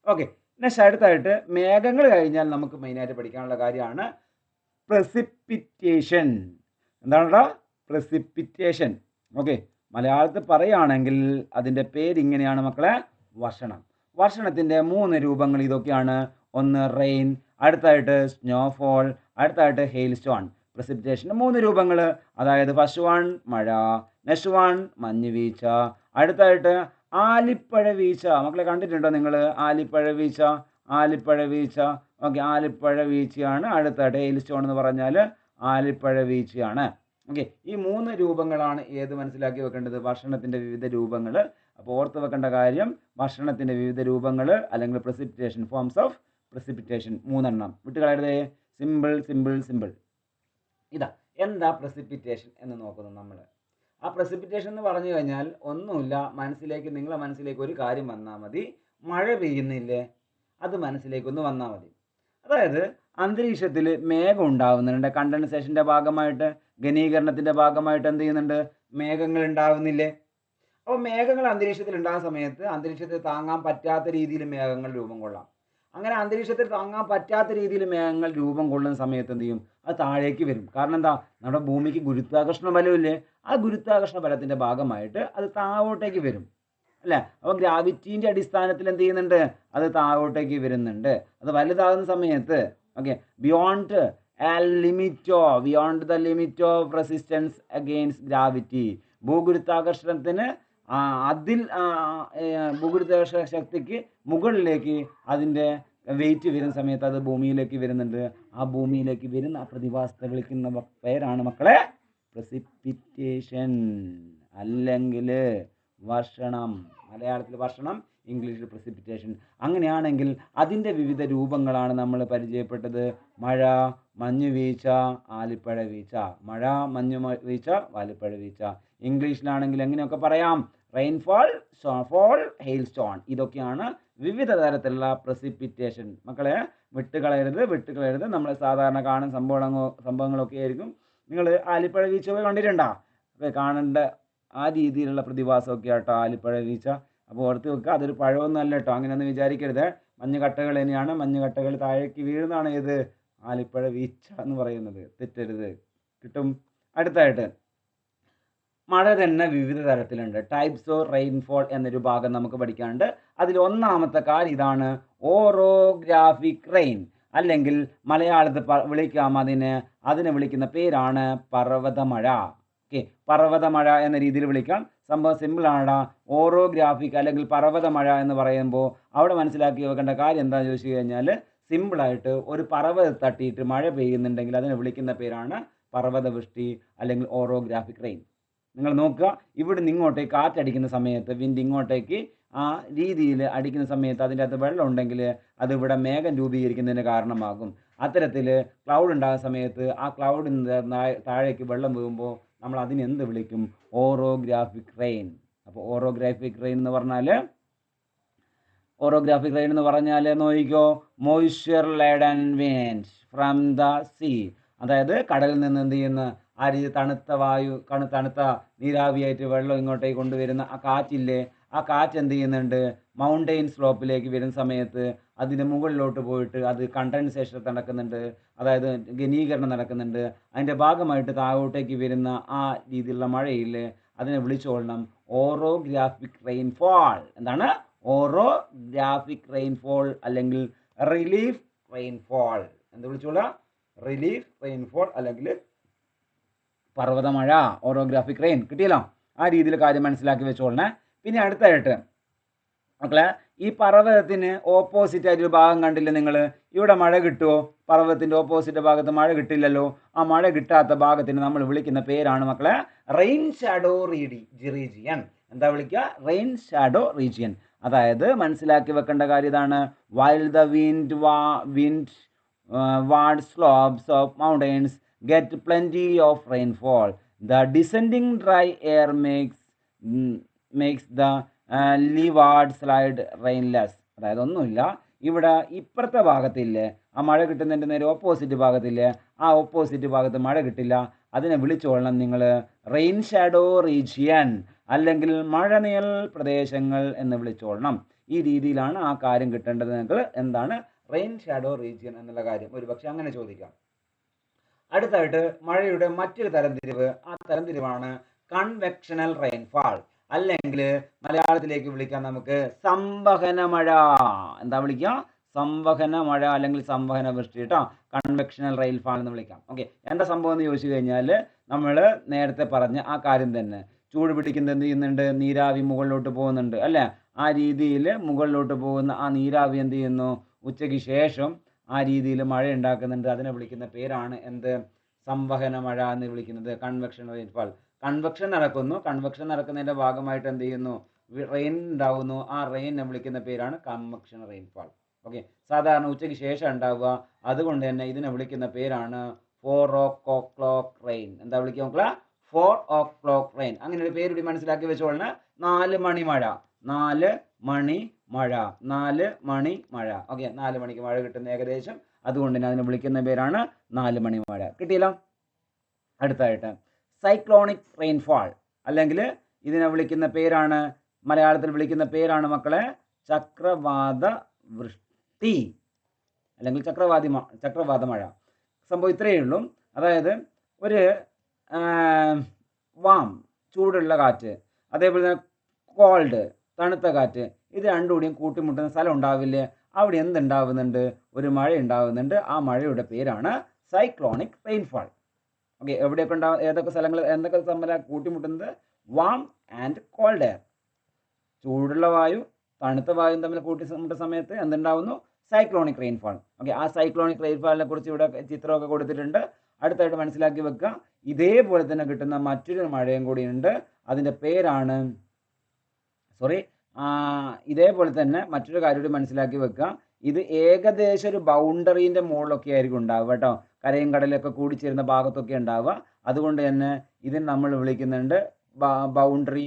ഓക്കെ, നെക്സ്റ്റ് അടുത്തായിട്ട് മേഘങ്ങൾ കഴിഞ്ഞാൽ നമുക്ക് മെയിനായിട്ട് പഠിക്കാനുള്ള കാര്യമാണ് പ്രസിപ്പിറ്റേഷൻ. എന്താണോ പ്രസിപ്പിറ്റേഷൻ? ഓക്കെ, മലയാളത്തിൽ പറയുകയാണെങ്കിൽ അതിൻ്റെ പേരിങ്ങനെയാണ് മക്കളെ, വർഷണം. വർഷണത്തിൻ്റെ 3 രൂപങ്ങൾ ഇതൊക്കെയാണ്. ഒന്ന് റെയിൻ, അടുത്തായിട്ട് സ്നോഫോൾ, അടുത്തായിട്ട് ഹെയിൽ സ്റ്റോൺ. പ്രസിപ്പിറ്റേഷൻ്റെ 3 രൂപങ്ങൾ, അതായത് ഫസ്റ്റ് വൺ മഴ, നെക്സ്റ്റ് വൺ മഞ്ഞ് വീഴ്ച, അടുത്തായിട്ട് ആലിപ്പഴ വീഴ്ച. മക്കളെ കണ്ടിട്ടുണ്ടോ നിങ്ങൾ ആലിപ്പഴ വീഴ്ച? ഓക്കെ, ആലിപ്പഴ വീഴ്ചയാണ് അടുത്തായിട്ട്. ഹെയിൽ സ്റ്റോൺ എന്ന് പറഞ്ഞാൽ ആലിപ്പഴ വീഴ്ചയാണ്. ഓക്കെ, ഈ 3 രൂപങ്ങളാണ് ഏത് മനസ്സിലാക്കി വെക്കേണ്ടത്, വർഷണത്തിൻ്റെ വിവിധ രൂപങ്ങൾ. അപ്പോൾ ഓർത്ത് വെക്കേണ്ട കാര്യം, വർഷണത്തിൻ്റെ വിവിധ രൂപങ്ങൾ അല്ലെങ്കിൽ പ്രസിപ്പിറ്റേഷൻ, ഫോംസ് ഓഫ് പ്രസിപ്പിറ്റേഷൻ 3 എണ്ണം. വിട്ടുകളയരുതേ, സിമ്പിൾ. ഇതാ എന്താ പ്രസിപ്പിറ്റേഷൻ എന്ന് നോക്കുന്നു നമ്മൾ. ആ പ്രസിപ്പിറ്റേഷൻ എന്ന് പറഞ്ഞു കഴിഞ്ഞാൽ ഒന്നുമില്ല, നിങ്ങളെ മനസ്സിലേക്ക് ഒരു കാര്യം വന്നാൽ മതി, മഴ പെയ്യുന്നില്ലേ, അത് മനസ്സിലേക്കൊന്ന് വന്നാൽ മതി. അതായത് അന്തരീക്ഷത്തിൽ മേഘം ഉണ്ടാവുന്നുണ്ട്, കണ്ടൻസേഷൻ്റെ ഭാഗമായിട്ട്, ഘനീകരണത്തിൻ്റെ ഭാഗമായിട്ട് എന്ത് ചെയ്യുന്നുണ്ട്, മേഘങ്ങൾ ഉണ്ടാവുന്നില്ലേ. അപ്പോൾ മേഘങ്ങൾ അന്തരീക്ഷത്തിൽ ഉണ്ടാകുന്ന സമയത്ത് അന്തരീക്ഷത്തിൽ താങ്ങാൻ പറ്റാത്ത രീതിയിൽ മേഘങ്ങൾ രൂപം കൊള്ളാം. അങ്ങനെ അന്തരീക്ഷത്തിൽ താങ്ങാൻ പറ്റാത്ത രീതിയിൽ മേഘങ്ങൾ രൂപം കൊള്ളുന്ന സമയത്ത് എന്ത് ചെയ്യും, അത് താഴേക്ക് വരും. കാരണം എന്താ, നമ്മുടെ ഭൂമിക്ക് ഗുരുത്വാകർഷണ ബലമില്ലേ, ആ ഗുരുത്വാകർഷണ ബലത്തിൻ്റെ ഭാഗമായിട്ട് അത് താഴോട്ടേക്ക് വരും അല്ലേ. അപ്പോൾ ഗ്രാവിറ്റീൻ്റെ അടിസ്ഥാനത്തിൽ എന്ത് ചെയ്യുന്നുണ്ട്, അത് താഴോട്ടേക്ക് വരുന്നുണ്ട്. അത് വലുതാകുന്ന സമയത്ത് okay, beyond the limit of resistance against gravity. ഭൂഗുരുത്വാകർഷണത്തിന് ഭൂഗുരുത്വാകർഷണ ശക്തിക്ക് മുകളിലേക്ക് അതിൻ്റെ വെയിറ്റ് വരുന്ന സമയത്ത് അത് ഭൂമിയിലേക്ക് വരുന്നുണ്ട്. ആ ഭൂമിയിലേക്ക് വരുന്ന ആ പ്രതിഭാസത്തെ വിളിക്കുന്ന പേരാണ് മക്കളെ പ്രസിപ്പിറ്റേഷൻ. അല്ലെങ്കിൽ വർഷണം. മലയാളത്തിൽ വർഷണം, ഇംഗ്ലീഷിൽ precipitation. അങ്ങനെയാണെങ്കിൽ അതിൻ്റെ വിവിധ രൂപങ്ങളാണ് നമ്മൾ പരിചയപ്പെട്ടത്. മഴ, മഞ്ഞുവീഴ്ച, ആലിപ്പഴ വീഴ്ച. മഴ, വീഴ്ച, ആലിപ്പഴ വീഴ്ച. ഇംഗ്ലീഷിലാണെങ്കിൽ എങ്ങനെയൊക്കെ പറയാം? Rainfall, snowfall, hail stone. ഇതൊക്കെയാണ് വിവിധ തരത്തിലുള്ള precipitation. മക്കളെ വിട്ടുകളയരുത്. നമ്മൾ സാധാരണ കാണുന്ന സംഭവങ്ങളൊക്കെ ആയിരിക്കും. നിങ്ങൾ ആലിപ്പഴ വീഴ്ച പോയി കണ്ടിട്ടുണ്ടോ? അപ്പോൾ കാണേണ്ട ആ രീതിയിലുള്ള പ്രതിഭാസമൊക്കെ ആട്ടോ ആലിപ്പഴ വീഴ്ച. അപ്പോൾ ഓർത്ത് വെക്കുക, അതൊരു പഴമൊന്നും അല്ല കേട്ടോ, അങ്ങനെയൊന്നും വിചാരിക്കരുത്. മഞ്ഞുകട്ടകൾ തന്നെയാണ്. മഞ്ഞുകട്ടകൾ താഴേക്ക് വീഴുന്നതാണ് ഏത്? ആലിപ്പഴ വീഴ്ച എന്ന് പറയുന്നത്. തെറ്റരുത്. കിട്ടും. അടുത്തായിട്ട് മഴ തന്നെ വിവിധ തരത്തിലുണ്ട്. ടൈപ്സ് ഓഫ് റെയിൻഫോൾ എന്നൊരു ഭാഗം നമുക്ക് പഠിക്കാനുണ്ട്. അതിൽ ഒന്നാമത്തെ കാര്യം ഇതാണ്, ഓറോഗ്രാഫിക് റെയിൻ, അല്ലെങ്കിൽ മലയാളത്തിൽ വിളിക്കാം അതിനെ വിളിക്കുന്ന പേരാണ് പർവ്വതമഴ. ഓക്കെ, പർവ്വതമഴ എന്ന രീതിയിൽ വിളിക്കാം. സംഭവം സിമ്പിളാണ്. ഓറോഗ്രാഫിക് അല്ലെങ്കിൽ പർവ്വതമഴ എന്ന് പറയുമ്പോൾ അവിടെ മനസ്സിലാക്കി വെക്കേണ്ട കാര്യം എന്താണെന്ന് ചോദിച്ചു കഴിഞ്ഞാൽ, സിമ്പിളായിട്ട് ഒരു പർവ്വതം തട്ടിയിട്ട് മഴ പെയ്യുന്നുണ്ടെങ്കിൽ അതിനെ വിളിക്കുന്ന പേരാണ് പർവ്വതവൃഷ്ടി അല്ലെങ്കിൽ ഓറോഗ്രാഫിക് റെയിൻ. നിങ്ങൾ നോക്കുക, ഇവിടെ ഇങ്ങോട്ടേക്ക് കാറ്റടിക്കുന്ന സമയത്ത്, വിൻഡ് ഇങ്ങോട്ടേക്ക് ആ രീതിയിൽ അടിക്കുന്ന സമയത്ത് അതിൻ്റെ അകത്ത് വെള്ളം ഉണ്ടെങ്കിൽ അത് ഇവിടെ മേഘം രൂപീകരിക്കുന്നതിന് കാരണമാകും. അത്തരത്തിൽ ക്ലൗഡ് ഉണ്ടാകുന്ന സമയത്ത് ആ ക്ലൗഡിന് താഴേക്ക് വെള്ളം വീഴുമ്പോൾ നമ്മൾ അതിനെന്ത് വിളിക്കും? Orographic rain. അപ്പോൾ ഓറോഗ്രാഫിക് റെയിൻ എന്ന് പറഞ്ഞാൽ നോക്കിക്കോ, moisture laden wind from the sea. അതായത് കടലിൽ നിന്ന് എന്ത് ചെയ്യുന്ന ആ രീതി തണുത്ത നീരാവിയായിട്ട് വെള്ളം ഇങ്ങോട്ടേക്ക് കൊണ്ടുവരുന്ന ആ കാറ്റില്ലേ, ആ കാറ്റ് എന്ത് ചെയ്യുന്നുണ്ട്? മൗണ്ടെയിൻ സ്ലോപ്പിലേക്ക് വരുന്ന സമയത്ത് അതിൻ്റെ മുകളിലോട്ട് പോയിട്ട് അത് കണ്ടൻസേഷൻ നടക്കുന്നുണ്ട്, അതായത് ഘനീകരണം നടക്കുന്നുണ്ട്. അതിൻ്റെ ഭാഗമായിട്ട് താഴോട്ടേക്ക് വരുന്ന ആ രീതിയിലുള്ള മഴയില്ലേ, അതിനെ വിളിച്ചോളണം ഓറോഗ്രാഫിക് റെയിൻഫോൾ. എന്താണ്? ഓറോഗ്രാഫിക് റെയിൻഫോൾ അല്ലെങ്കിൽ റിലീഫ് റെയിൻഫോൾ. എന്ത് വിളിച്ചോളാം? റിലീഫ് റെയിൻഫോൾ അല്ലെങ്കിൽ പർവ്വതമഴ, ഓറോഗ്രാഫിക് റെയിൻ. കിട്ടിയല്ലോ? ആ രീതിയിൽ കാര്യം മനസ്സിലാക്കി വെച്ചോളണേ. പിന്നെ അടുത്തായിട്ട് മക്കളെ, ഈ പർവ്വതത്തിന് ഓപ്പോസിറ്റ് ആയിട്ടൊരു ഭാഗം കണ്ടില്ലേ നിങ്ങൾ? ഇവിടെ മഴ കിട്ടുമോ? പർവ്വതത്തിൻ്റെ ഓപ്പോസിറ്റ് ഭാഗത്ത് മഴ കിട്ടില്ലല്ലോ. ആ മഴ കിട്ടാത്ത ഭാഗത്തിന് നമ്മൾ വിളിക്കുന്ന പേരാണ് മക്കളെ റെയിൻ ഷാഡോ റീജിയൻ. എന്താ വിളിക്കുക? Rain shadow region. അതായത് മനസ്സിലാക്കി വെക്കേണ്ട കാര്യം ഇതാണ്, while the wind ward slopes of mountains get plenty of rainfall, the descending dry air makes the leeward slide rainless. അതായത് ഒന്നുമില്ല, ഇവിടെ ഇപ്പുറത്തെ ഭാഗത്തില്ലേ ആ മഴ കിട്ടുന്നതിൻ്റെ നേരെ ഓപ്പോസിറ്റ് ഭാഗത്തില്ലേ, ആ ഓപ്പോസിറ്റ് ഭാഗത്ത് മഴ കിട്ടില്ല. അതിനെ വിളിച്ചോളണം നിങ്ങൾ റെയിൻ ഷാഡോ റീജിയൻ അല്ലെങ്കിൽ മഴനിഴൽ പ്രദേശങ്ങൾ എന്ന് വിളിച്ചോളണം. ഈ രീതിയിലാണ് ആ കാര്യം കിട്ടേണ്ടത്. നിങ്ങൾ എന്താണ് റെയിൻ ഷാഡോ റീജിയൻ എന്നുള്ള കാര്യം ഒരു പക്ഷെ അങ്ങനെ ചോദിക്കാം. അടുത്തായിട്ട് മഴയുടെ മറ്റൊരു തരംതിരിവ്, ആ തരംതിരിവാണ് കൺവെക്ഷണൽ റെയിൻഫാൾ, അല്ലെങ്കിൽ മലയാളത്തിലേക്ക് വിളിക്കാം നമുക്ക് സംവഹന മഴ. എന്താ വിളിക്കുക? സംവഹന മഴ അല്ലെങ്കിൽ സംവഹന വൃഷ്ടി കേട്ടോ. കൺവെക്ഷണൽ റെയിൻഫാൾ എന്ന് വിളിക്കാം. ഓക്കെ, എന്താ സംഭവം എന്ന് ചോദിച്ചു കഴിഞ്ഞാൽ, നമ്മൾ നേരത്തെ പറഞ്ഞ ആ കാര്യം തന്നെ, ചൂട് പിടിക്കുന്നത് എന്ത് ചെയ്യുന്നുണ്ട്? നീരാവി മുകളിലോട്ട് പോകുന്നുണ്ട് അല്ലേ? ആ രീതിയിൽ മുകളിലോട്ട് പോകുന്ന ആ നീരാവി എന്ത് ചെയ്യുന്നു? ഉച്ചയ്ക്ക് ശേഷം ആ രീതിയിൽ മഴ ഉണ്ടാക്കുന്നുണ്ട്. അതിനെ വിളിക്കുന്ന പേരാണ് എന്ത്? സംവഹന മഴ എന്ന് വിളിക്കുന്നത് കൺവെക്ഷൻ റെയിൻഫാൾ. കൺവെക്ഷൻ നടക്കുന്നതിൻ്റെ ഭാഗമായിട്ട് എന്ത് ചെയ്യുന്നു? റെയിൻ ഉണ്ടാകുന്നു. ആ റെയിനെ വിളിക്കുന്ന പേരാണ് കൺവെക്ഷൻ റെയിൻഫാൾ. ഓക്കെ, സാധാരണ ഉച്ചയ്ക്ക് ശേഷം ഉണ്ടാവുക. അതുകൊണ്ട് തന്നെ ഇതിനെ വിളിക്കുന്ന പേരാണ് 4 o'clock റെയിൻ. എന്താ വിളിക്കുക മക്കളെ? 4 o'clock റെയിൻ. അങ്ങനെ ഒരു പേര് മനസ്സിലാക്കി വെച്ചോളണേ. 4 മണി മഴ. 4 മണി മഴ. ഓക്കെ, 4 മണിക്ക് മഴ കിട്ടുന്ന ഏകദേശം, അതുകൊണ്ട് തന്നെ അതിനെ വിളിക്കുന്ന പേരാണ് 4 മണി മഴ. കിട്ടിയല്ലോ? അടുത്തായിട്ട് സൈക്ലോണിക് റെയിൻഫാൾ, അല്ലെങ്കിൽ ഇതിനെ വിളിക്കുന്ന പേരാണ്, മലയാളത്തിൽ വിളിക്കുന്ന പേരാണ് മക്കളെ ചക്രവാത വൃഷ്ടി അല്ലെങ്കിൽ ചക്രവാത മഴ. സംഭവം ഇത്രയേ ഉള്ളൂ. അതായത് ഒരു ചൂടുള്ള കാറ്റ്, അതേപോലെ തന്നെ കോൾഡ് തണുത്ത കാറ്റ്, ഇത് രണ്ടും കൂടിയും കൂട്ടിമുട്ടുന്ന സ്ഥലം ഉണ്ടാവില്ലേ? അവിടെ എന്തുണ്ടാവുന്നുണ്ട്? ഒരു മഴ ഉണ്ടാവുന്നുണ്ട്. ആ മഴയുടെ പേരാണ് സൈക്ലോണിക് റെയിൻഫാൾ. ഓക്കെ, എവിടെയൊക്കെ ഉണ്ടാവും? ഏതൊക്കെ സ്ഥലങ്ങൾ എന്തൊക്കെ തമ്മിൽ കൂട്ടിമുട്ടുന്നത്? Warm and cold air. ചൂടുള്ള വായു തണുത്ത വായു തമ്മിൽ കൂട്ടിമുട്ടുന്ന സമയത്ത് എന്തുണ്ടാവുന്നു? Cyclonic rainfall. ഓക്കെ, ആ സൈക്ലോണിക് റെയിൻഫാളിനെ കുറിച്ച് ഇവിടെ ചിത്രമൊക്കെ കൊടുത്തിട്ടുണ്ട്. അടുത്തായിട്ട് മനസ്സിലാക്കി വെക്കുക. ഇതേപോലെ തന്നെ കിട്ടുന്ന മറ്റൊരു മഴയും കൂടിയുണ്ട്. അതിൻ്റെ പേരാണ് ഇതേപോലെ തന്നെ മറ്റൊരു കാര്യം കൂടി മനസ്സിലാക്കി വെക്കുക. ഇത് ഏകദേശം ഒരു ബൗണ്ടറീൻ്റെ മുകളിലൊക്കെ ആയിരിക്കും ഉണ്ടാവുക കേട്ടോ. കരയും കടലൊക്കെ കൂടിച്ചേരുന്ന ഭാഗത്തൊക്കെ ഉണ്ടാവുക. അതുകൊണ്ട് തന്നെ ഇതിന് നമ്മൾ വിളിക്കുന്നുണ്ട് ബൗണ്ടറി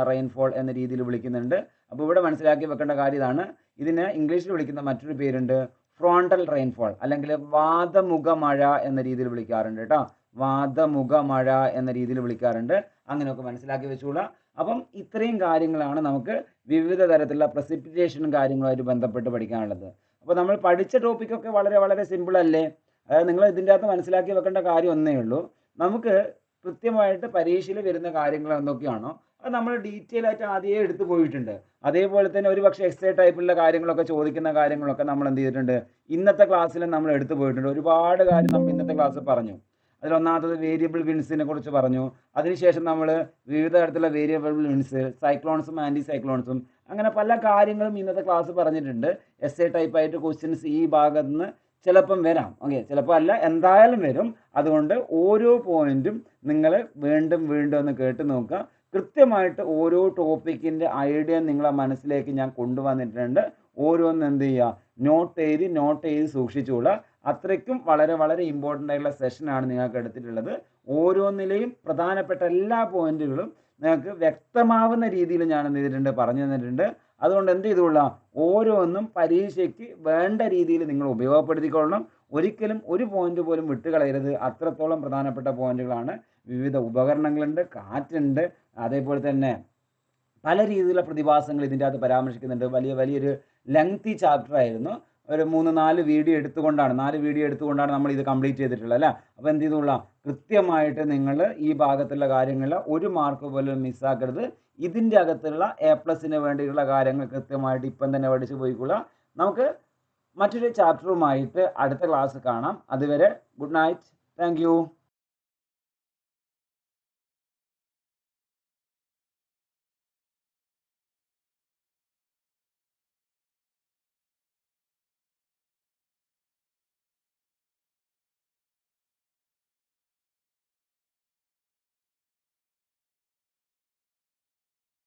റെയിൻഫോൾ എന്ന രീതിയിൽ വിളിക്കുന്നുണ്ട്. അപ്പോൾ ഇവിടെ മനസ്സിലാക്കി വെക്കേണ്ട കാര്യം ഇതാണ്. ഇതിന് ഇംഗ്ലീഷിൽ വിളിക്കുന്ന മറ്റൊരു പേരുണ്ട് ഫ്രോണ്ടൽ റെയിൻഫോൾ, അല്ലെങ്കിൽ വാതമുഖ മഴ എന്ന രീതിയിൽ വിളിക്കാറുണ്ട് കേട്ടോ. വാതമുഖ മഴ എന്ന രീതിയിൽ വിളിക്കാറുണ്ട്. അങ്ങനെയൊക്കെ മനസ്സിലാക്കി വെച്ചോളാം. അപ്പം ഇത്രയും കാര്യങ്ങളാണ് നമുക്ക് വിവിധ തരത്തിലുള്ള പ്രസിപ്പിറ്റേഷനും കാര്യങ്ങളുമായിട്ട് ബന്ധപ്പെട്ട് പഠിക്കാനുള്ളത്. അപ്പോൾ നമ്മൾ പഠിച്ച ടോപ്പിക്കൊക്കെ വളരെ വളരെ സിമ്പിൾ അല്ലേ? അതായത് നിങ്ങൾ ഇതിൻ്റെ അകത്ത് മനസ്സിലാക്കി വെക്കേണ്ട കാര്യം ഒന്നേ ഉള്ളൂ. നമുക്ക് കൃത്യമായിട്ട് പരീക്ഷയിൽ വരുന്ന കാര്യങ്ങൾ എന്തൊക്കെയാണോ അത് നമ്മൾ ഡീറ്റെയിൽ ആയിട്ട് ആദ്യമേ എടുത്തു പോയിട്ടുണ്ട്. അതേപോലെ തന്നെ ഒരു പക്ഷേ എക്സ്ട്രാ ടൈപ്പിലുള്ള കാര്യങ്ങളൊക്കെ ചോദിക്കുന്ന കാര്യങ്ങളൊക്കെ നമ്മൾ എന്ത് ചെയ്തിട്ടുണ്ട്, ഇന്നത്തെ ക്ലാസ്സിൽ നമ്മൾ എടുത്തു പോയിട്ടുണ്ട്. ഒരുപാട് കാര്യം നമ്മൾ ഇന്നത്തെ ക്ലാസ്സിൽ പറഞ്ഞു. അതിലൊന്നാമത്തത് വേരിയബിൾ വിൻസിനെ കുറിച്ച് പറഞ്ഞു. അതിനുശേഷം നമ്മൾ വിവിധ തരത്തിലുള്ള വേരിയബിൾ വിൻസ്, സൈക്ലോൺസും ആൻറ്റി സൈക്ലോൺസും, അങ്ങനെ പല കാര്യങ്ങളും ഇന്നത്തെ ക്ലാസ് പറഞ്ഞിട്ടുണ്ട്. എസ് എ ടൈപ്പായിട്ട് ക്വസ്റ്റ്യൻസ് ഈ ഭാഗത്ത് നിന്ന് ചിലപ്പം വരാം. ഓക്കെ, ചിലപ്പോൾ അല്ല, എന്തായാലും വരും. അതുകൊണ്ട് ഓരോ പോയിന്റും നിങ്ങൾ വീണ്ടും വീണ്ടും ഒന്ന് കേട്ട് നോക്കുക. കൃത്യമായിട്ട് ഓരോ ടോപ്പിക്കിൻ്റെ ഐഡിയ നിങ്ങളെ മനസ്സിലേക്ക് ഞാൻ കൊണ്ടുവന്നിട്ടുണ്ട്. ഓരോന്ന് എന്ത് ചെയ്യുക, നോട്ട് ചെയ്ത് സൂക്ഷിച്ചുകൊള്ളുക. അത്രയ്ക്കും വളരെ വളരെ ഇമ്പോർട്ടൻ്റ് ആയിട്ടുള്ള സെഷനാണ് നിങ്ങൾക്ക് എടുത്തിട്ടുള്ളത്. ഓരോന്നിലെയും പ്രധാനപ്പെട്ട എല്ലാ പോയിന്റുകളും നിങ്ങൾക്ക് വ്യക്തമാവുന്ന രീതിയിൽ ഞാൻ എന്ത് ചെയ്തിട്ടുണ്ട്, പറഞ്ഞു തന്നിട്ടുണ്ട്. അതുകൊണ്ട് എന്ത് ചെയ്തുകൊള്ളാം, ഓരോന്നും പരീക്ഷയ്ക്ക് വേണ്ട രീതിയിൽ നിങ്ങൾ ഉപയോഗപ്പെടുത്തിക്കൊള്ളണം. ഒരിക്കലും ഒരു പോയിന്റ് പോലും വിട്ടുകളയരുത്. അത്രത്തോളം പ്രധാനപ്പെട്ട പോയിന്റുകളാണ്. വിവിധ ഉപകരണങ്ങളുണ്ട്, കാറ്റുണ്ട്, അതേപോലെ തന്നെ പല രീതിയിലുള്ള പ്രതിഭാസങ്ങൾ ഇതിൻ്റെ അകത്ത് പരാമർശിക്കുന്നുണ്ട്. വലിയൊരു ലെങ്തി ചാപ്റ്റർ ആയിരുന്നു. ഒരു 3-4 വീഡിയോ എടുത്തുകൊണ്ടാണ് നമ്മൾ ഇത് കംപ്ലീറ്റ് ചെയ്തിട്ടുള്ളത് അല്ലേ. അപ്പോൾ എന്ത് ചെയ്തുകൊള്ളാം, കൃത്യമായിട്ട് നിങ്ങൾ ഈ ഭാഗത്തുള്ള കാര്യങ്ങൾ ഒരു മാർക്ക് പോലും മിസ്സാക്കരുത്. ഇതിൻ്റെ അകത്തുള്ള A+ വേണ്ടിയിട്ടുള്ള കാര്യങ്ങൾ കൃത്യമായിട്ട് ഇപ്പം തന്നെ പഠിച്ചു പോയിക്കൊള്ളാം. നമുക്ക് മറ്റൊരു ചാപ്റ്ററുമായിട്ട് അടുത്ത ക്ലാസ് കാണാം. അതുവരെ ഗുഡ് നൈറ്റ്. Thank you.